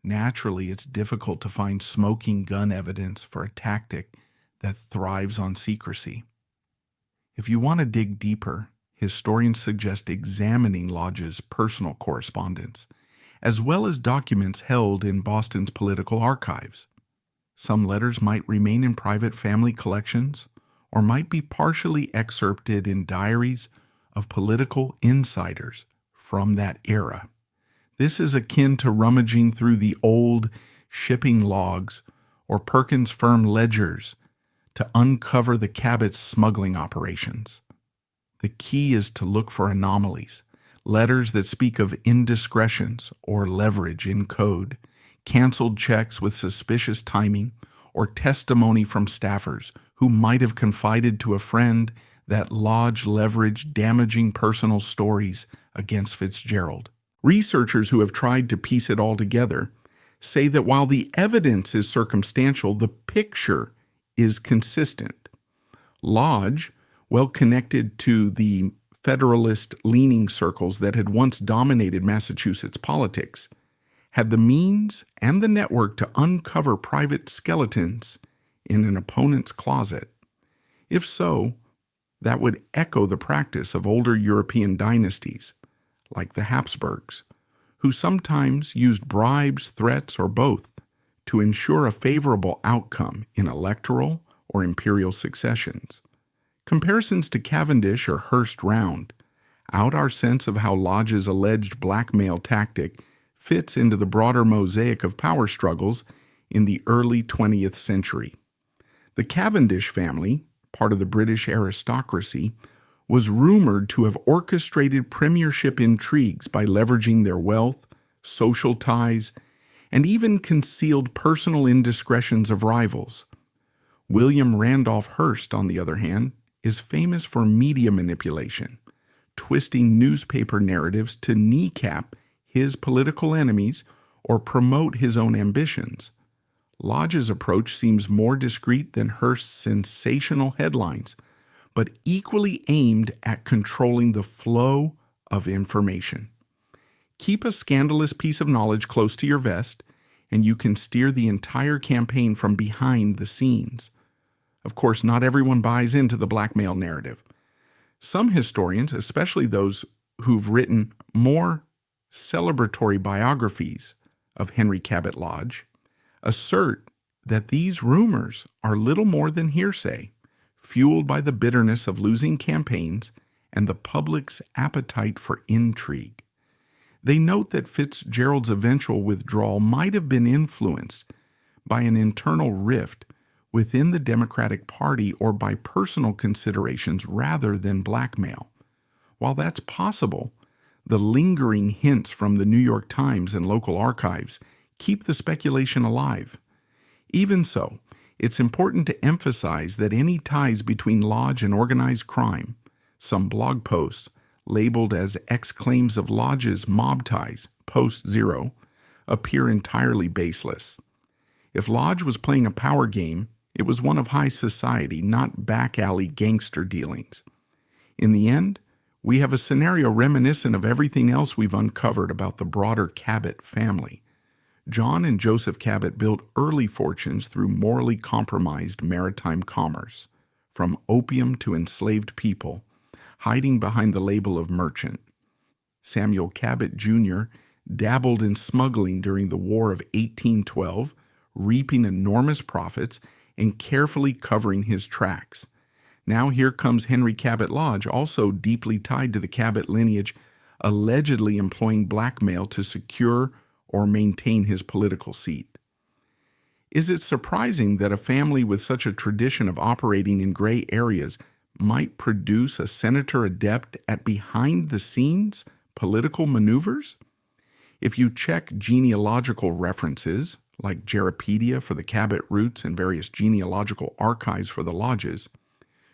Naturally, it's difficult to find smoking gun evidence for a tactic that thrives on secrecy. If you want to dig deeper, historians suggest examining Lodge's personal correspondence, as well as documents held in Boston's political archives. Some letters might remain in private family collections, or might be partially excerpted in diaries of political insiders from that era. This is akin to rummaging through the old shipping logs or Perkins firm ledgers to uncover the Cabot's smuggling operations. The key is to look for anomalies, letters that speak of indiscretions or leverage in code, canceled checks with suspicious timing, or testimony from staffers who might have confided to a friend that Lodge leveraged damaging personal stories against Fitzgerald. Researchers who have tried to piece it all together say that while the evidence is circumstantial, the picture is consistent. Lodge, well connected to the Federalist-leaning circles that had once dominated Massachusetts politics, had the means and the network to uncover private skeletons in an opponent's closet. If so, that would echo the practice of older European dynasties, like the Habsburgs, who sometimes used bribes, threats, or both to ensure a favorable outcome in electoral or imperial successions. Comparisons to Cavendish or Hearst Round out our sense of how Lodge's alleged blackmail tactic fits into the broader mosaic of power struggles in the early 20th century. The Cavendish family, part of the British aristocracy, was rumored to have orchestrated premiership intrigues by leveraging their wealth, social ties, and even concealed personal indiscretions of rivals. William Randolph Hearst, on the other hand, is famous for media manipulation, twisting newspaper narratives to kneecap his political enemies or promote his own ambitions. Lodge's approach seems more discreet than Hearst's sensational headlines, but equally aimed at controlling the flow of information. Keep a scandalous piece of knowledge close to your vest, and you can steer the entire campaign from behind the scenes. Of course, not everyone buys into the blackmail narrative. Some historians, especially those who've written more celebratory biographies of Henry Cabot Lodge, assert that these rumors are little more than hearsay, fueled by the bitterness of losing campaigns and the public's appetite for intrigue. They note that Fitzgerald's eventual withdrawal might have been influenced by an internal rift within the Democratic Party or by personal considerations rather than blackmail. While that's possible, the lingering hints from the New York Times and local archives keep the speculation alive. Even so, it's important to emphasize that any ties between Lodge and organized crime, some blog posts labeled as X-claims of Lodge's mob ties, post 0, appear entirely baseless. If Lodge was playing a power game, it was one of high society, not back-alley gangster dealings. In the end, we have a scenario reminiscent of everything else we've uncovered about the broader Cabot family. John and Joseph Cabot built early fortunes through morally compromised maritime commerce, from opium to enslaved people, hiding behind the label of merchant. Samuel Cabot Jr. dabbled in smuggling during the War of 1812, reaping enormous profits and carefully covering his tracks. Now here comes Henry Cabot Lodge, also deeply tied to the Cabot lineage, allegedly employing blackmail to secure or maintain his political seat. Is it surprising that a family with such a tradition of operating in gray areas might produce a senator adept at behind-the-scenes political maneuvers? If you check genealogical references, like Geripedia for the Cabot roots and various genealogical archives for the lodges,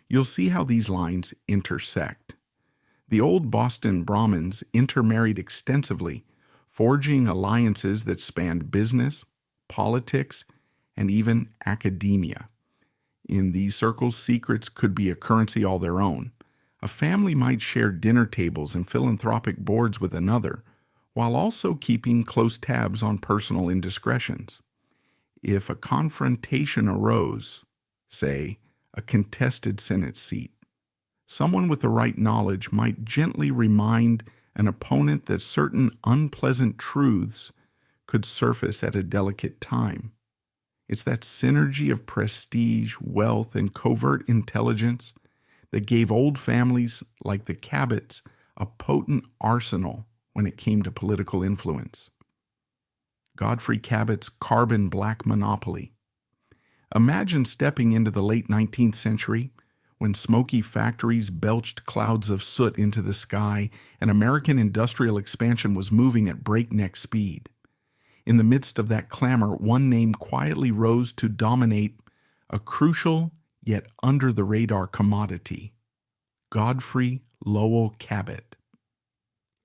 you'll see how these lines intersect. The old Boston Brahmins intermarried extensively, forging alliances that spanned business, politics, and even academia. In these circles, secrets could be a currency all their own. A family might share dinner tables and philanthropic boards with another, while also keeping close tabs on personal indiscretions. If a confrontation arose, say, a contested Senate seat, someone with the right knowledge might gently remind an opponent that certain unpleasant truths could surface at a delicate time. It's that synergy of prestige, wealth, and covert intelligence that gave old families like the Cabots a potent arsenal when it came to political influence. Godfrey Cabot's carbon black monopoly. Imagine stepping into the late 19th century when smoky factories belched clouds of soot into the sky and American industrial expansion was moving at breakneck speed. In the midst of that clamor, one name quietly rose to dominate a crucial yet under-the-radar commodity: Godfrey Lowell Cabot.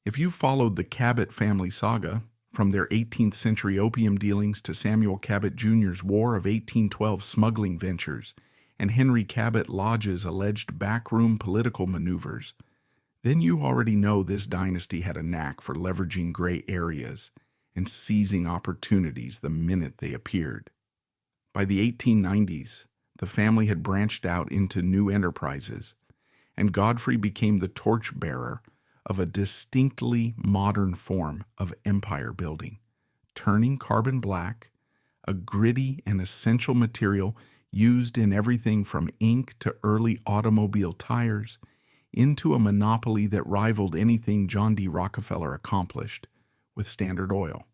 If you followed the Cabot family saga, from their 18th century opium dealings to Samuel Cabot Jr.'s War of 1812 smuggling ventures and Henry Cabot Lodge's alleged backroom political maneuvers, then you already know this dynasty had a knack for leveraging gray areas and seizing opportunities the minute they appeared. By the 1890s, the family had branched out into new enterprises, and Godfrey became the torchbearer of a distinctly modern form of empire building, turning carbon black, a gritty and essential material used in everything from ink to early automobile tires, into a monopoly that rivaled anything John D. Rockefeller accomplished with Standard Oil.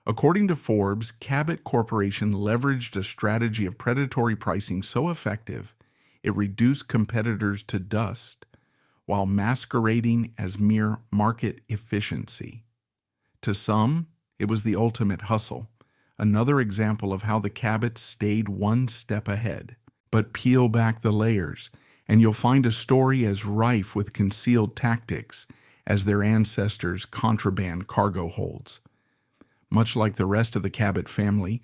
According to Forbes, Cabot Corporation leveraged a strategy of predatory pricing so effective it reduced competitors to dust while masquerading as mere market efficiency. To some, it was the ultimate hustle, another example of how the Cabots stayed one step ahead. But peel back the layers, and you'll find a story as rife with concealed tactics as their ancestors' contraband cargo holds. Much like the rest of the Cabot family,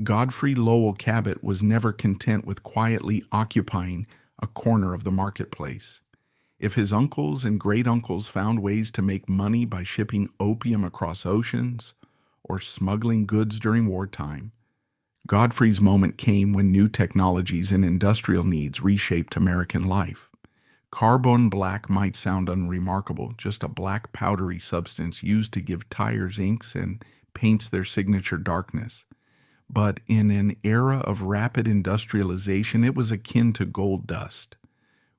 Godfrey Lowell Cabot was never content with quietly occupying a corner of the marketplace. If his uncles and great-uncles found ways to make money by shipping opium across oceans or smuggling goods during wartime, Godfrey's moment came when new technologies and industrial needs reshaped American life. Carbon black might sound unremarkable, just a black powdery substance used to give tires inks and paints their signature darkness. But in an era of rapid industrialization, it was akin to gold dust.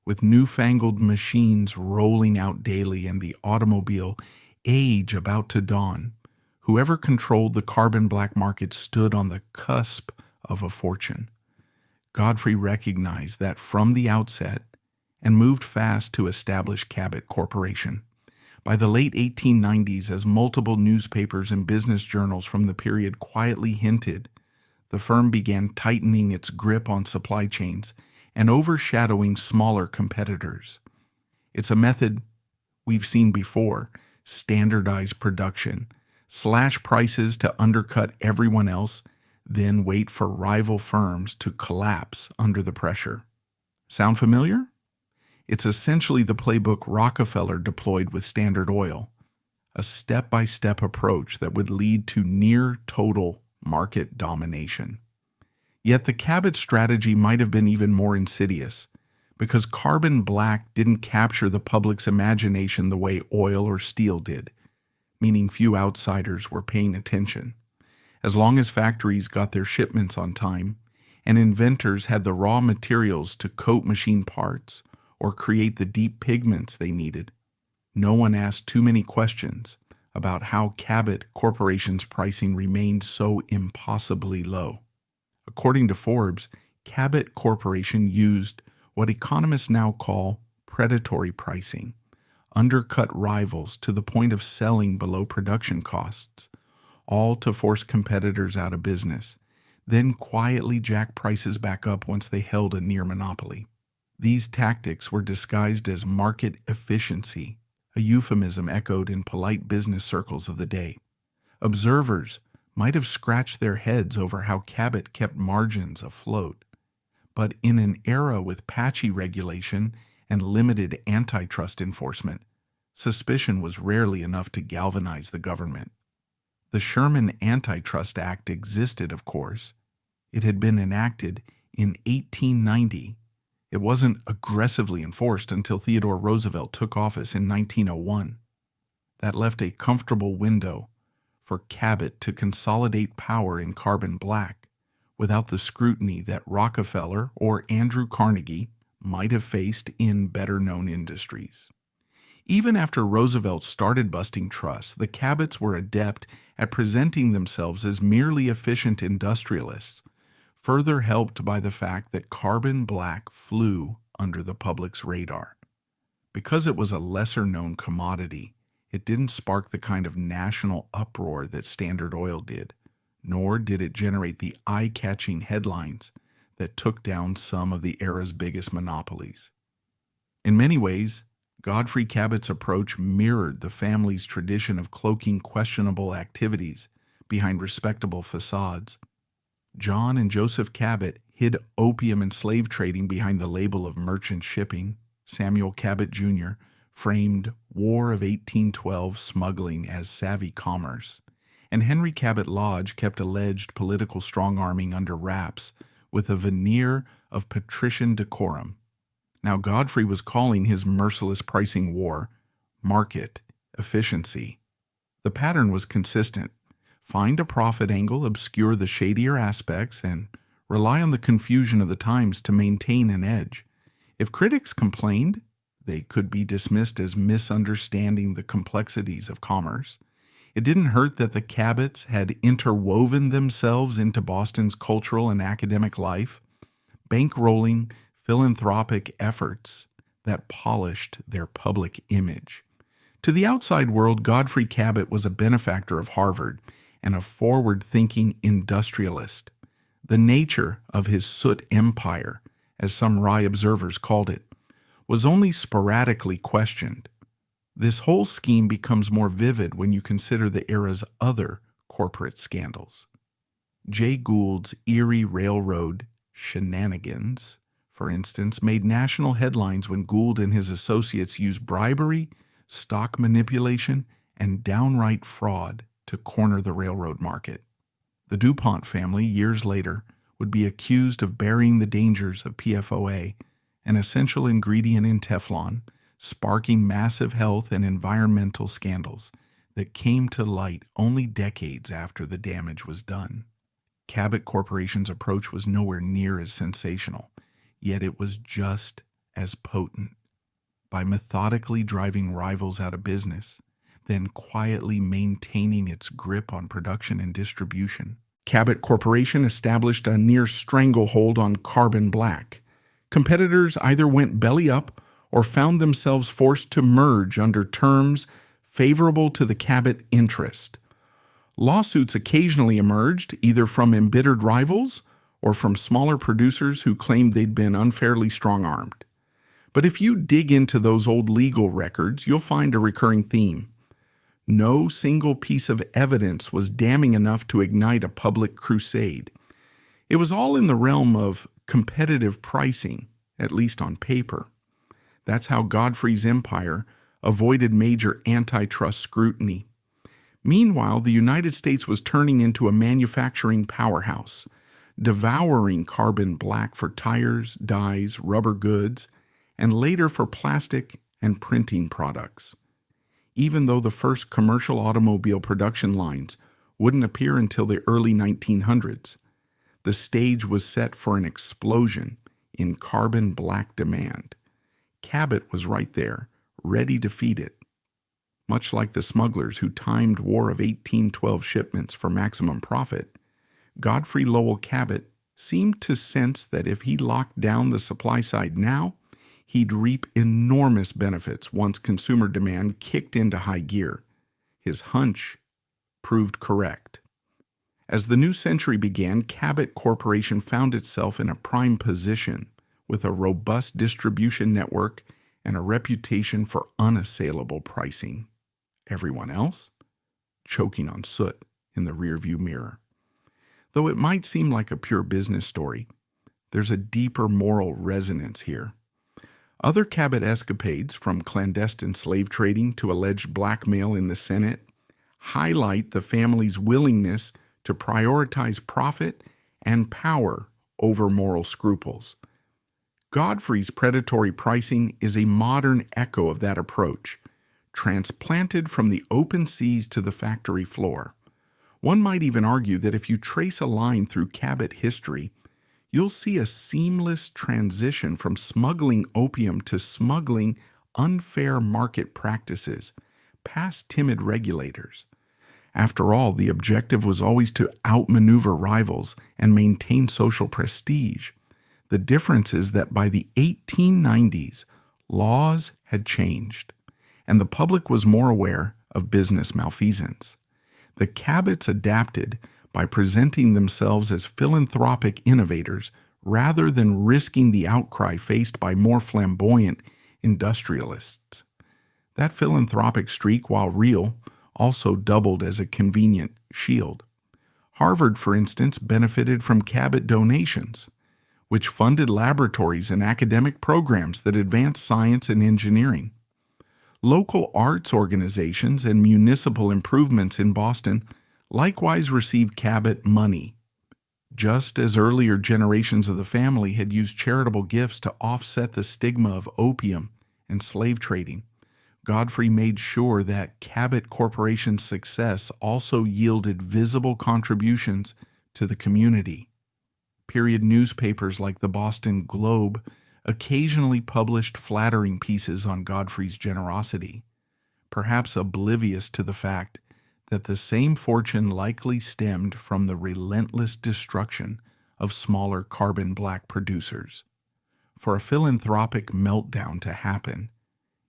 With newfangled machines rolling out daily and the automobile age about to dawn, whoever controlled the carbon black market stood on the cusp of a fortune. Godfrey recognized that from the outset and moved fast to establish Cabot Corporation. By the late 1890s, as multiple newspapers and business journals from the period quietly hinted, the firm began tightening its grip on supply chains and overshadowing smaller competitors. It's a method we've seen before: standardize production, slash prices to undercut everyone else, then wait for rival firms to collapse under the pressure. Sound familiar? It's essentially the playbook Rockefeller deployed with Standard Oil, a step-by-step approach that would lead to near total market domination. Yet the Cabot strategy might have been even more insidious, because carbon black didn't capture the public's imagination the way oil or steel did, meaning few outsiders were paying attention. As long as factories got their shipments on time, and inventors had the raw materials to coat machine parts or create the deep pigments they needed, no one asked too many questions about how Cabot Corporation's pricing remained so impossibly low. According to Forbes, Cabot Corporation used what economists now call predatory pricing, undercut rivals to the point of selling below production costs, all to force competitors out of business, then quietly jack prices back up once they held a near monopoly. These tactics were disguised as market efficiency, a euphemism echoed in polite business circles of the day. Observers might have scratched their heads over how Cabot kept margins afloat, but in an era with patchy regulation and limited antitrust enforcement, suspicion was rarely enough to galvanize the government. The Sherman Antitrust Act existed, of course. It had been enacted in 1890. It wasn't aggressively enforced until Theodore Roosevelt took office in 1901. That left a comfortable window for Cabot to consolidate power in carbon black without the scrutiny that Rockefeller or Andrew Carnegie might have faced in better-known industries. Even after Roosevelt started busting trusts, the Cabots were adept at presenting themselves as merely efficient industrialists, further helped by the fact that carbon black flew under the public's radar. Because it was a lesser-known commodity, it didn't spark the kind of national uproar that Standard Oil did, nor did it generate the eye-catching headlines that took down some of the era's biggest monopolies. In many ways, Godfrey Cabot's approach mirrored the family's tradition of cloaking questionable activities behind respectable facades. John and Joseph Cabot hid opium and slave trading behind the label of merchant shipping. Samuel Cabot Jr. framed War of 1812 smuggling as savvy commerce, and Henry Cabot Lodge kept alleged political strong-arming under wraps with a veneer of patrician decorum. Now Godfrey was calling his merciless pricing war market efficiency. The pattern was consistent: find a profit angle, obscure the shadier aspects, and rely on the confusion of the times to maintain an edge. If critics complained, they could be dismissed as misunderstanding the complexities of commerce. It didn't hurt that the Cabots had interwoven themselves into Boston's cultural and academic life, bankrolling philanthropic efforts that polished their public image. To the outside world, Godfrey Cabot was a benefactor of Harvard and a forward-thinking industrialist. The nature of his soot empire, as some wry observers called it, was only sporadically questioned. This whole scheme becomes more vivid when you consider the era's other corporate scandals. Jay Gould's Erie Railroad shenanigans, for instance, made national headlines when Gould and his associates used bribery, stock manipulation, and downright fraud to corner the railroad market. The DuPont family, years later, would be accused of burying the dangers of PFOA, an essential ingredient in Teflon, sparking massive health and environmental scandals that came to light only decades after the damage was done. Cabot Corporation's approach was nowhere near as sensational, yet it was just as potent. By methodically driving rivals out of business, then quietly maintaining its grip on production and distribution. Cabot Corporation established a near stranglehold on carbon black. Competitors either went belly up or found themselves forced to merge under terms favorable to the Cabot interest. Lawsuits occasionally emerged, either from embittered rivals or from smaller producers who claimed they'd been unfairly strong-armed. But if you dig into those old legal records, you'll find a recurring theme. No single piece of evidence was damning enough to ignite a public crusade. It was all in the realm of competitive pricing, at least on paper. That's how Godfrey's empire avoided major antitrust scrutiny. Meanwhile, the United States was turning into a manufacturing powerhouse, devouring carbon black for tires, dyes, rubber goods, and later for plastic and printing products. Even though the first commercial automobile production lines wouldn't appear until the early 1900s, the stage was set for an explosion in carbon black demand. Cabot was right there, ready to feed it. Much like the smugglers who timed War of 1812 shipments for maximum profit, Godfrey Lowell Cabot seemed to sense that if he locked down the supply side now, he'd reap enormous benefits once consumer demand kicked into high gear. His hunch proved correct. As the new century began, Cabot Corporation found itself in a prime position with a robust distribution network and a reputation for unassailable pricing. Everyone else? Choking on soot in the rearview mirror. Though it might seem like a pure business story, there's a deeper moral resonance here. Other Cabot escapades, from clandestine slave trading to alleged blackmail in the Senate, highlight the family's willingness to prioritize profit and power over moral scruples. Godfrey's predatory pricing is a modern echo of that approach, transplanted from the open seas to the factory floor. One might even argue that if you trace a line through Cabot history, you'll see a seamless transition from smuggling opium to smuggling unfair market practices, past timid regulators. After all, the objective was always to outmaneuver rivals and maintain social prestige. The difference is that by the 1890s, laws had changed, and the public was more aware of business malfeasance. The Cabots adapted by presenting themselves as philanthropic innovators rather than risking the outcry faced by more flamboyant industrialists. That philanthropic streak, while real, also doubled as a convenient shield. Harvard, for instance, benefited from Cabot donations, which funded laboratories and academic programs that advanced science and engineering. Local arts organizations and municipal improvements in Boston likewise received Cabot money, just as earlier generations of the family had used charitable gifts to offset the stigma of opium and slave trading. Godfrey made sure that Cabot Corporation's success also yielded visible contributions to the community. Period newspapers like the Boston Globe occasionally published flattering pieces on Godfrey's generosity, perhaps oblivious to the fact that the same fortune likely stemmed from the relentless destruction of smaller carbon black producers. For a philanthropic meltdown to happen,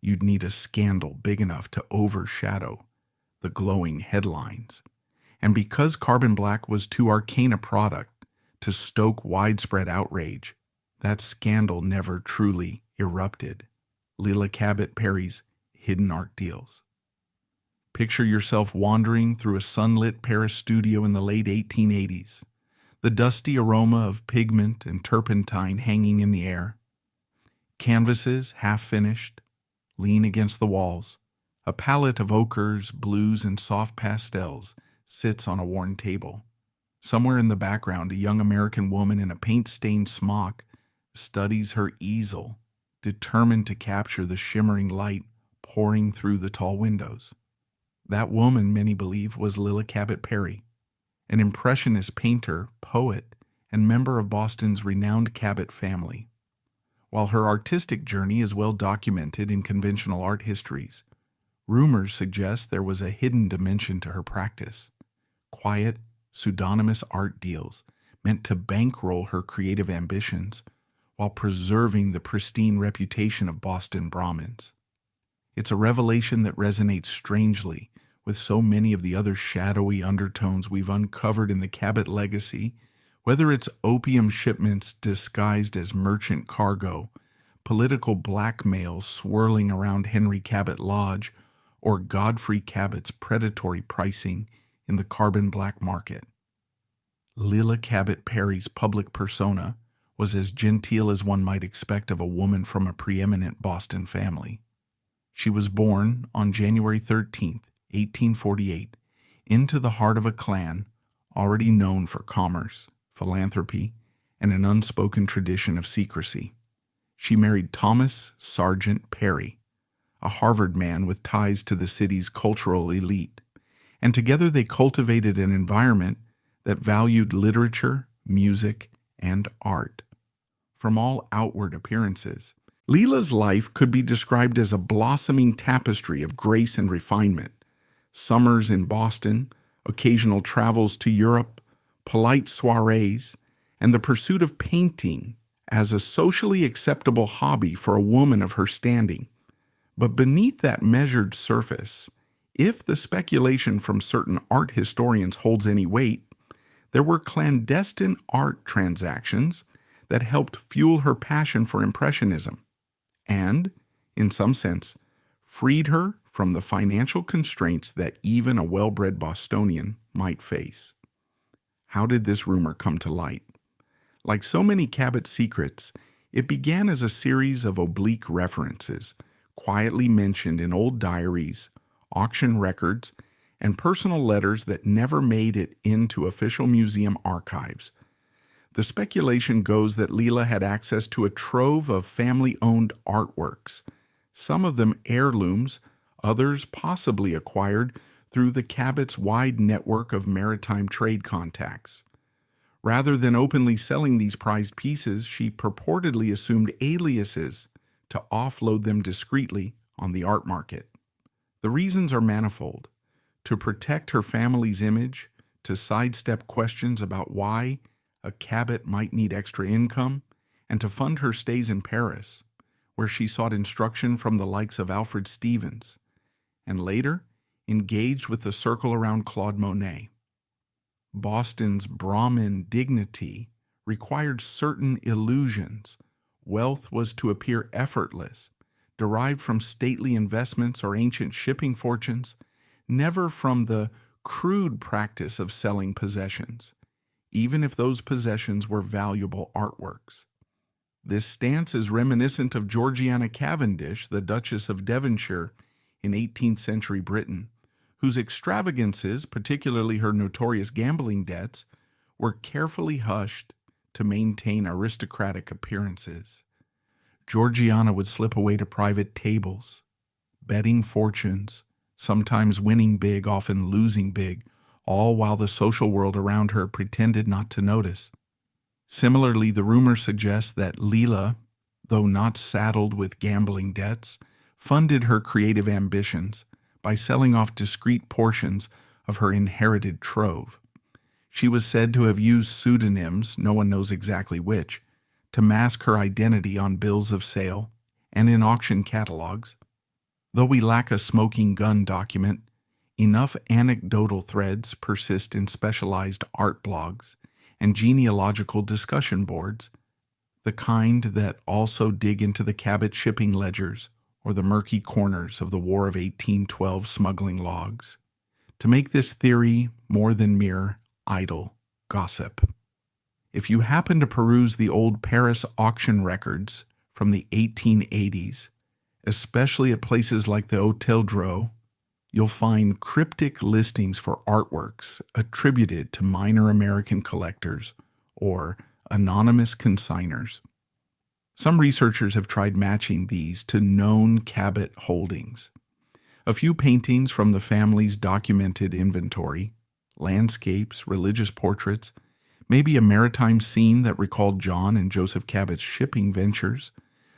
you'd need a scandal big enough to overshadow the glowing headlines. And because carbon black was too arcane a product to stoke widespread outrage, that scandal never truly erupted. Lila Cabot Perry's hidden art deals. Picture yourself wandering through a sunlit Paris studio in the late 1880s, the dusty aroma of pigment and turpentine hanging in the air. Canvases, half-finished, lean against the walls. A palette of ochres, blues, and soft pastels sits on a worn table. Somewhere in the background, a young American woman in a paint-stained smock studies her easel, determined to capture the shimmering light pouring through the tall windows. That woman, many believe, was Lila Cabot Perry, an impressionist painter, poet, and member of Boston's renowned Cabot family. While her artistic journey is well documented in conventional art histories, Rumors suggest there was a hidden dimension to her practice. Quiet, pseudonymous art deals meant to bankroll her creative ambitions while preserving the pristine reputation of Boston Brahmins. It's a revelation that resonates strangely with so many of the other shadowy undertones we've uncovered in the Cabot legacy, whether it's opium shipments disguised as merchant cargo, political blackmail swirling around Henry Cabot Lodge, or Godfrey Cabot's predatory pricing in the carbon black market. Lila Cabot Perry's public persona was as genteel as one might expect of a woman from a preeminent Boston family. She was born on January 13, 1848, into the heart of a clan already known for commerce, philanthropy, and an unspoken tradition of secrecy. She married Thomas Sargent Perry, a Harvard man with ties to the city's cultural elite, and together they cultivated an environment that valued literature, music, and art. From all outward appearances, Lila's life could be described as a blossoming tapestry of grace and refinement. Summers in Boston, occasional travels to Europe, polite soirees, and the pursuit of painting as a socially acceptable hobby for a woman of her standing. But beneath that measured surface, if the speculation from certain art historians holds any weight, there were clandestine art transactions that helped fuel her passion for Impressionism and, in some sense, freed her from the financial constraints that even a well-bred Bostonian might face. How did this rumor come to light? Like so many Cabot secrets, it began as a series of oblique references, quietly mentioned in old diaries, auction records, and personal letters that never made it into official museum archives. The speculation goes that Lila had access to a trove of family-owned artworks, some of them heirlooms, others possibly acquired through the Cabot's wide network of maritime trade contacts. Rather than openly selling these prized pieces, she purportedly assumed aliases to offload them discreetly on the art market. The reasons are manifold: to protect her family's image, to sidestep questions about why a Cabot might need extra income, and to fund her stays in Paris, where she sought instruction from the likes of Alfred Stevens, and later engaged with the circle around Claude Monet. Boston's Brahmin dignity required certain illusions. Wealth was to appear effortless, derived from stately investments or ancient shipping fortunes, never from the crude practice of selling possessions, even if those possessions were valuable artworks. This stance is reminiscent of Georgiana Cavendish, the Duchess of Devonshire, in 18th century Britain, whose extravagances, particularly her notorious gambling debts, were carefully hushed to maintain aristocratic appearances. Georgiana would slip away to private tables, betting fortunes, sometimes winning big, often losing big, all while the social world around her pretended not to notice. Similarly, the rumor suggests that Lila, though not saddled with gambling debts, funded her creative ambitions by selling off discrete portions of her inherited trove. She was said to have used pseudonyms, no one knows exactly which, to mask her identity on bills of sale and in auction catalogs. Though we lack a smoking gun document, enough anecdotal threads persist in specialized art blogs and genealogical discussion boards, the kind that also dig into the Cabot shipping ledgers or the murky corners of the War of 1812 smuggling logs, to make this theory more than mere idle gossip. If you happen to peruse the old Paris auction records from the 1880s, especially at places like the Hôtel Drouot, you'll find cryptic listings for artworks attributed to minor American collectors or anonymous consigners. Some researchers have tried matching these to known Cabot holdings. A few paintings from the family's documented inventory, landscapes, religious portraits, maybe a maritime scene that recalled John and Joseph Cabot's shipping ventures,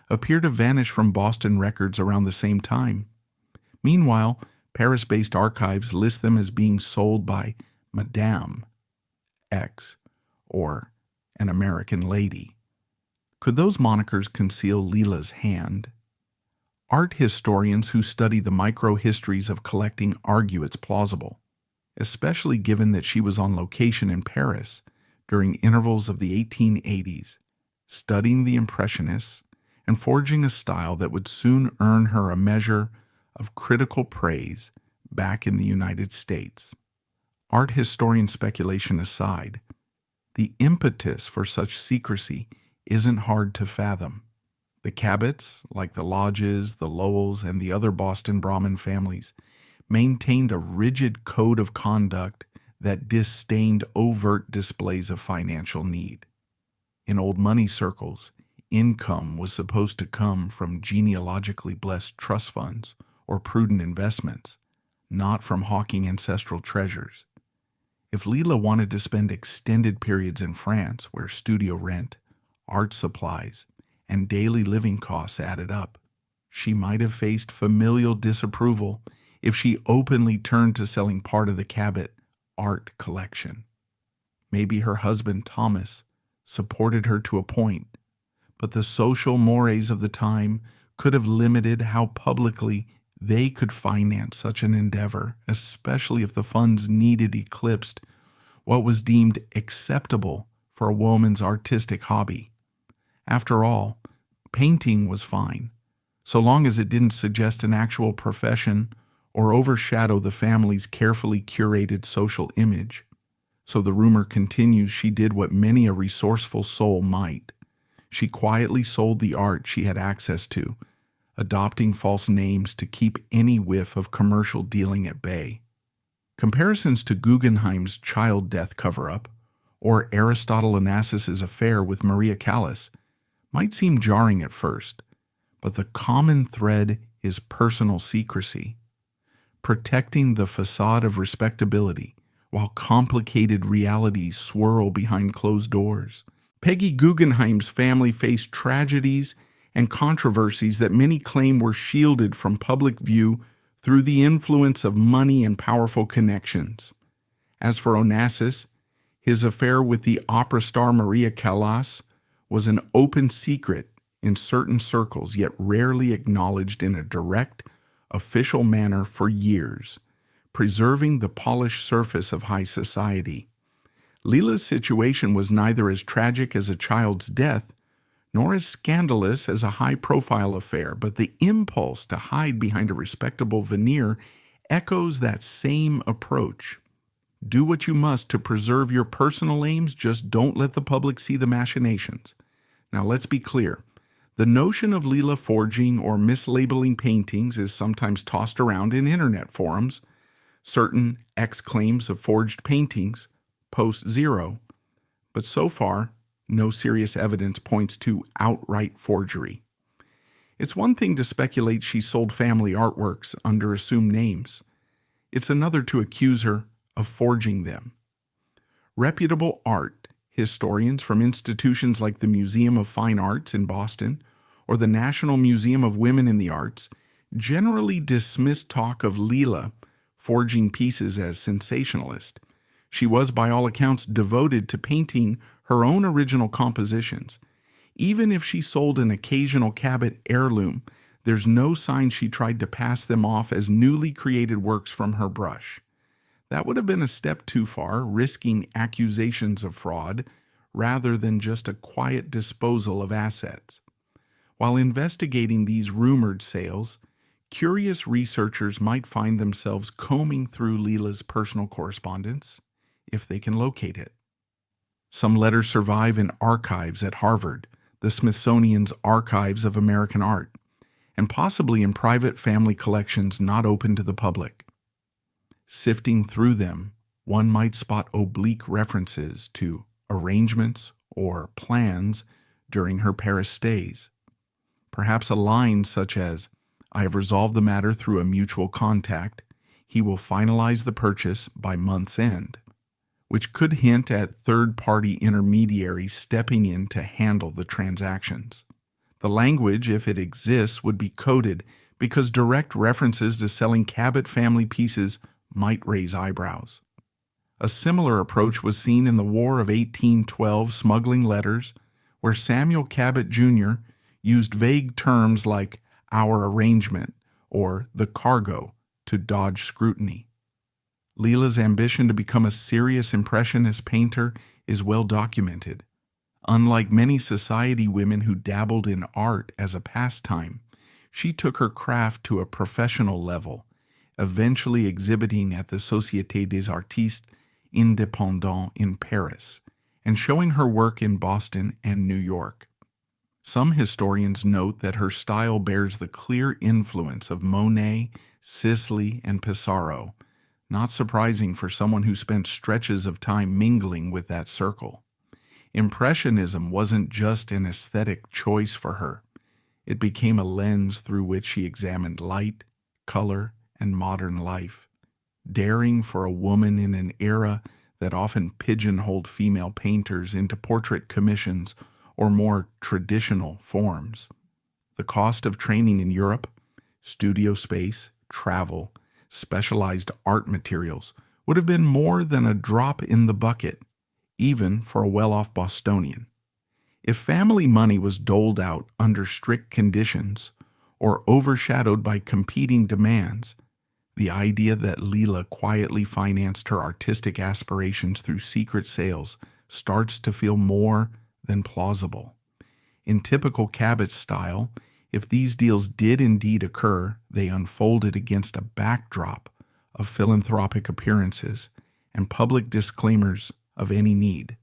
appear to vanish from Boston records around the same time. Meanwhile, Paris-based archives list them as being sold by Madame X or an American lady. Could those monikers conceal Leela's hand? Art historians who study the micro-histories of collecting argue it's plausible, especially given that she was on location in Paris during intervals of the 1880s, studying the Impressionists and forging a style that would soon earn her a measure of critical praise back in the United States. Art historian speculation aside, the impetus for such secrecy isn't hard to fathom. The Cabots, like the Lodges, the Lowells, and the other Boston Brahmin families, maintained a rigid code of conduct that disdained overt displays of financial need. In old money circles, income was supposed to come from genealogically blessed trust funds or prudent investments, not from hawking ancestral treasures. If Leela wanted to spend extended periods in France where studio rent, art supplies, and daily living costs added up, she might have faced familial disapproval if she openly turned to selling part of the Cabot art collection. Maybe her husband, Thomas, supported her to a point, but the social mores of the time could have limited how publicly they could finance such an endeavor, especially if the funds needed eclipsed what was deemed acceptable for a woman's artistic hobby. After all, painting was fine, so long as it didn't suggest an actual profession or overshadow the family's carefully curated social image. So the rumor continues she did what many a resourceful soul might. She quietly sold the art she had access to, adopting false names to keep any whiff of commercial dealing at bay. Comparisons to Guggenheim's child death cover-up or Aristotle Onassis' affair with Maria Callas might seem jarring at first, but the common thread is personal secrecy, protecting the facade of respectability while complicated realities swirl behind closed doors. Peggy Guggenheim's family faced tragedies and controversies that many claim were shielded from public view through the influence of money and powerful connections. As for Onassis, his affair with the opera star Maria Callas was an open secret in certain circles, yet rarely acknowledged in a direct, official manner for years, preserving the polished surface of high society. Leela's situation was neither as tragic as a child's death, nor as scandalous as a high-profile affair, but the impulse to hide behind a respectable veneer echoes that same approach. Do what you must to preserve your personal aims, just don't let the public see the machinations. Now let's be clear. The notion of Leela forging or mislabeling paintings is sometimes tossed around in internet forums. Certain X claims of forged paintings post zero, but so far, no serious evidence points to outright forgery. It's one thing to speculate she sold family artworks under assumed names. It's another to accuse her of forging them. Reputable art historians from institutions like the Museum of Fine Arts in Boston or the National Museum of Women in the Arts generally dismiss talk of Leela forging pieces as sensationalist. She was, by all accounts, devoted to painting her own original compositions. Even if she sold an occasional Cabot heirloom, there's no sign she tried to pass them off as newly created works from her brush. That would have been a step too far, risking accusations of fraud rather than just a quiet disposal of assets. While investigating these rumored sales, curious researchers might find themselves combing through Leela's personal correspondence, if they can locate it. Some letters survive in archives at Harvard, the Smithsonian's Archives of American Art, and possibly in private family collections not open to the public. Sifting through them, one might spot oblique references to arrangements or plans during her Paris stays. Perhaps a line such as, "I have resolved the matter through a mutual contact. He will finalize the purchase by month's end," which could hint at third-party intermediaries stepping in to handle the transactions. The language, if it exists, would be coded because direct references to selling Cabot family pieces might raise eyebrows. A similar approach was seen in the War of 1812 smuggling letters, where Samuel Cabot Jr. used vague terms like our arrangement or the cargo to dodge scrutiny. Leela's ambition to become a serious impressionist painter is well documented. Unlike many society women who dabbled in art as a pastime, she took her craft to a professional level, eventually exhibiting at the Société des Artistes Indépendants in Paris, and showing her work in Boston and New York. Some historians note that her style bears the clear influence of Monet, Sisley, and Pissarro, not surprising for someone who spent stretches of time mingling with that circle. Impressionism wasn't just an aesthetic choice for her. It became a lens through which she examined light, color, and modern life. Daring for a woman in an era that often pigeonholed female painters into portrait commissions or more traditional forms. The cost of training in Europe, studio space, travel, specialized art materials would have been more than a drop in the bucket, even for a well-off Bostonian. If family money was doled out under strict conditions or overshadowed by competing demands, the idea that Leela quietly financed her artistic aspirations through secret sales starts to feel more than plausible. In typical Cabot style, if these deals did indeed occur, they unfolded against a backdrop of philanthropic appearances and public disclaimers of any need.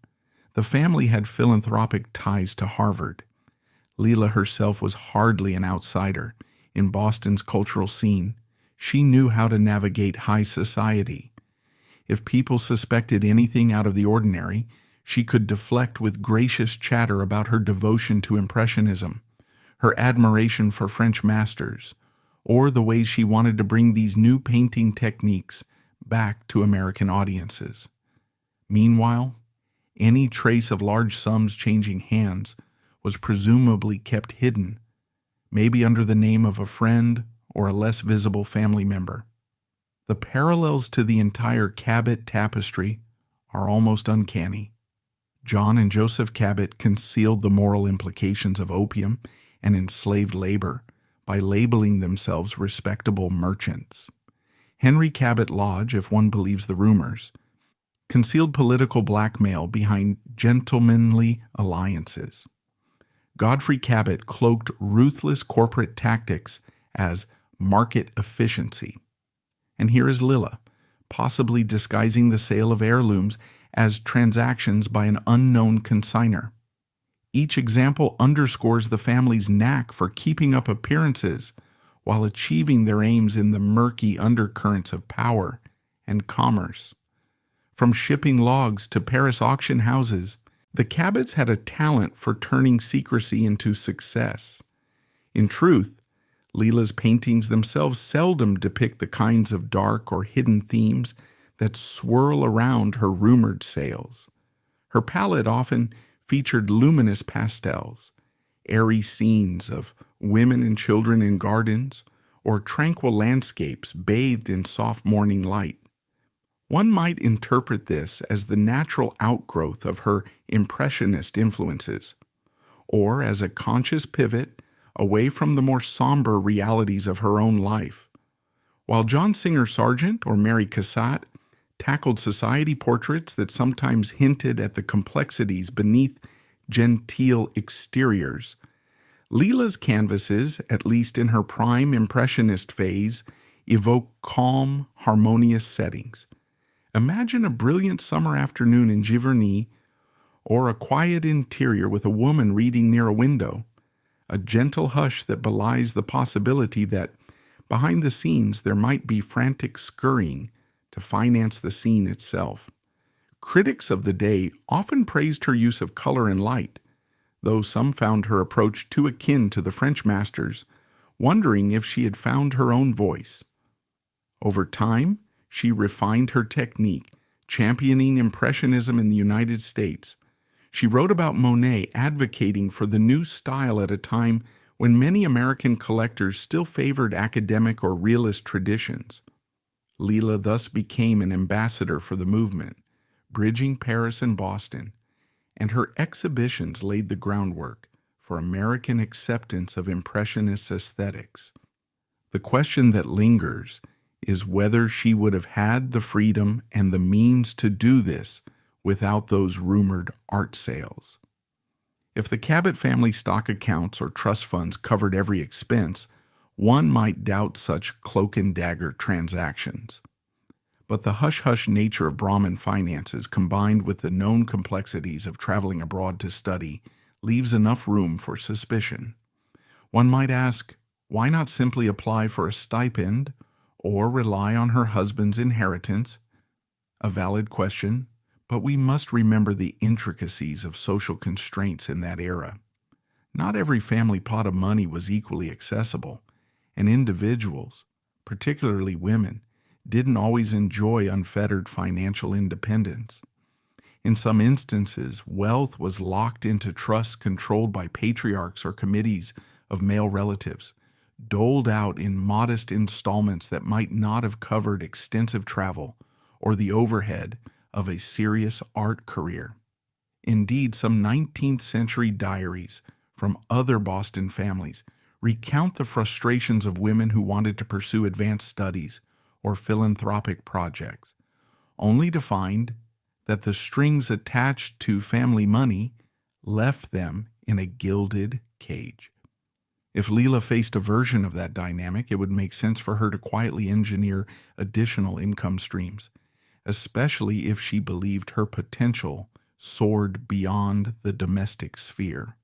The family had philanthropic ties to Harvard. Leela herself was hardly an outsider in Boston's cultural scene. She knew how to navigate high society. If people suspected anything out of the ordinary, she could deflect with gracious chatter about her devotion to Impressionism, her admiration for French masters, or the ways she wanted to bring these new painting techniques back to American audiences. Meanwhile, any trace of large sums changing hands was presumably kept hidden, maybe under the name of a friend or a less visible family member. The parallels to the entire Cabot tapestry are almost uncanny. John and Joseph Cabot concealed the moral implications of opium and enslaved labor by labeling themselves respectable merchants. Henry Cabot Lodge, if one believes the rumors, concealed political blackmail behind gentlemanly alliances. Godfrey Cabot cloaked ruthless corporate tactics as market efficiency. And here is Leela, possibly disguising the sale of heirlooms as transactions by an unknown consignor. Each example underscores the family's knack for keeping up appearances while achieving their aims in the murky undercurrents of power and commerce. From shipping logs to Paris auction houses, the Cabots had a talent for turning secrecy into success. In truth, Leela's paintings themselves seldom depict the kinds of dark or hidden themes that swirl around her rumored sales. Her palette often featured luminous pastels, airy scenes of women and children in gardens, or tranquil landscapes bathed in soft morning light. One might interpret this as the natural outgrowth of her impressionist influences, or as a conscious pivot away from the more somber realities of her own life. While John Singer Sargent or Mary Cassatt tackled society portraits that sometimes hinted at the complexities beneath genteel exteriors, Leela's canvases, at least in her prime impressionist phase, evoke calm, harmonious settings. Imagine a brilliant summer afternoon in Giverny, or a quiet interior with a woman reading near a window, a gentle hush that belies the possibility that behind the scenes there might be frantic scurrying to finance the scene itself. Critics of the day often praised her use of color and light, though some found her approach too akin to the French masters, wondering if she had found her own voice. Over time, she refined her technique, championing Impressionism in the United States. She wrote about Monet advocating for the new style at a time When many American collectors still favored academic or realist traditions, Leela thus became an ambassador for the movement, bridging Paris and Boston, and her exhibitions laid the groundwork for American acceptance of Impressionist aesthetics. The question that lingers is whether she would have had the freedom and the means to do this without those rumored art sales. If the Cabot family stock accounts or trust funds covered every expense, one might doubt such cloak-and-dagger transactions. But the hush-hush nature of Brahmin finances, combined with the known complexities of traveling abroad to study, leaves enough room for suspicion. One might ask, why not simply apply for a stipend or rely on her husband's inheritance? A valid question, but we must remember the intricacies of social constraints in that era. Not every family pot of money was equally accessible, and individuals, particularly women, didn't always enjoy unfettered financial independence. In some instances, wealth was locked into trusts controlled by patriarchs or committees of male relatives, doled out in modest installments that might not have covered extensive travel or the overhead of a serious art career. Indeed, some 19th century diaries from other Boston families recount the frustrations of women who wanted to pursue advanced studies or philanthropic projects, only to find that the strings attached to family money left them in a gilded cage. If Leela faced a version of that dynamic, it would make sense for her to quietly engineer additional income streams, especially if she believed her potential soared beyond the domestic sphere.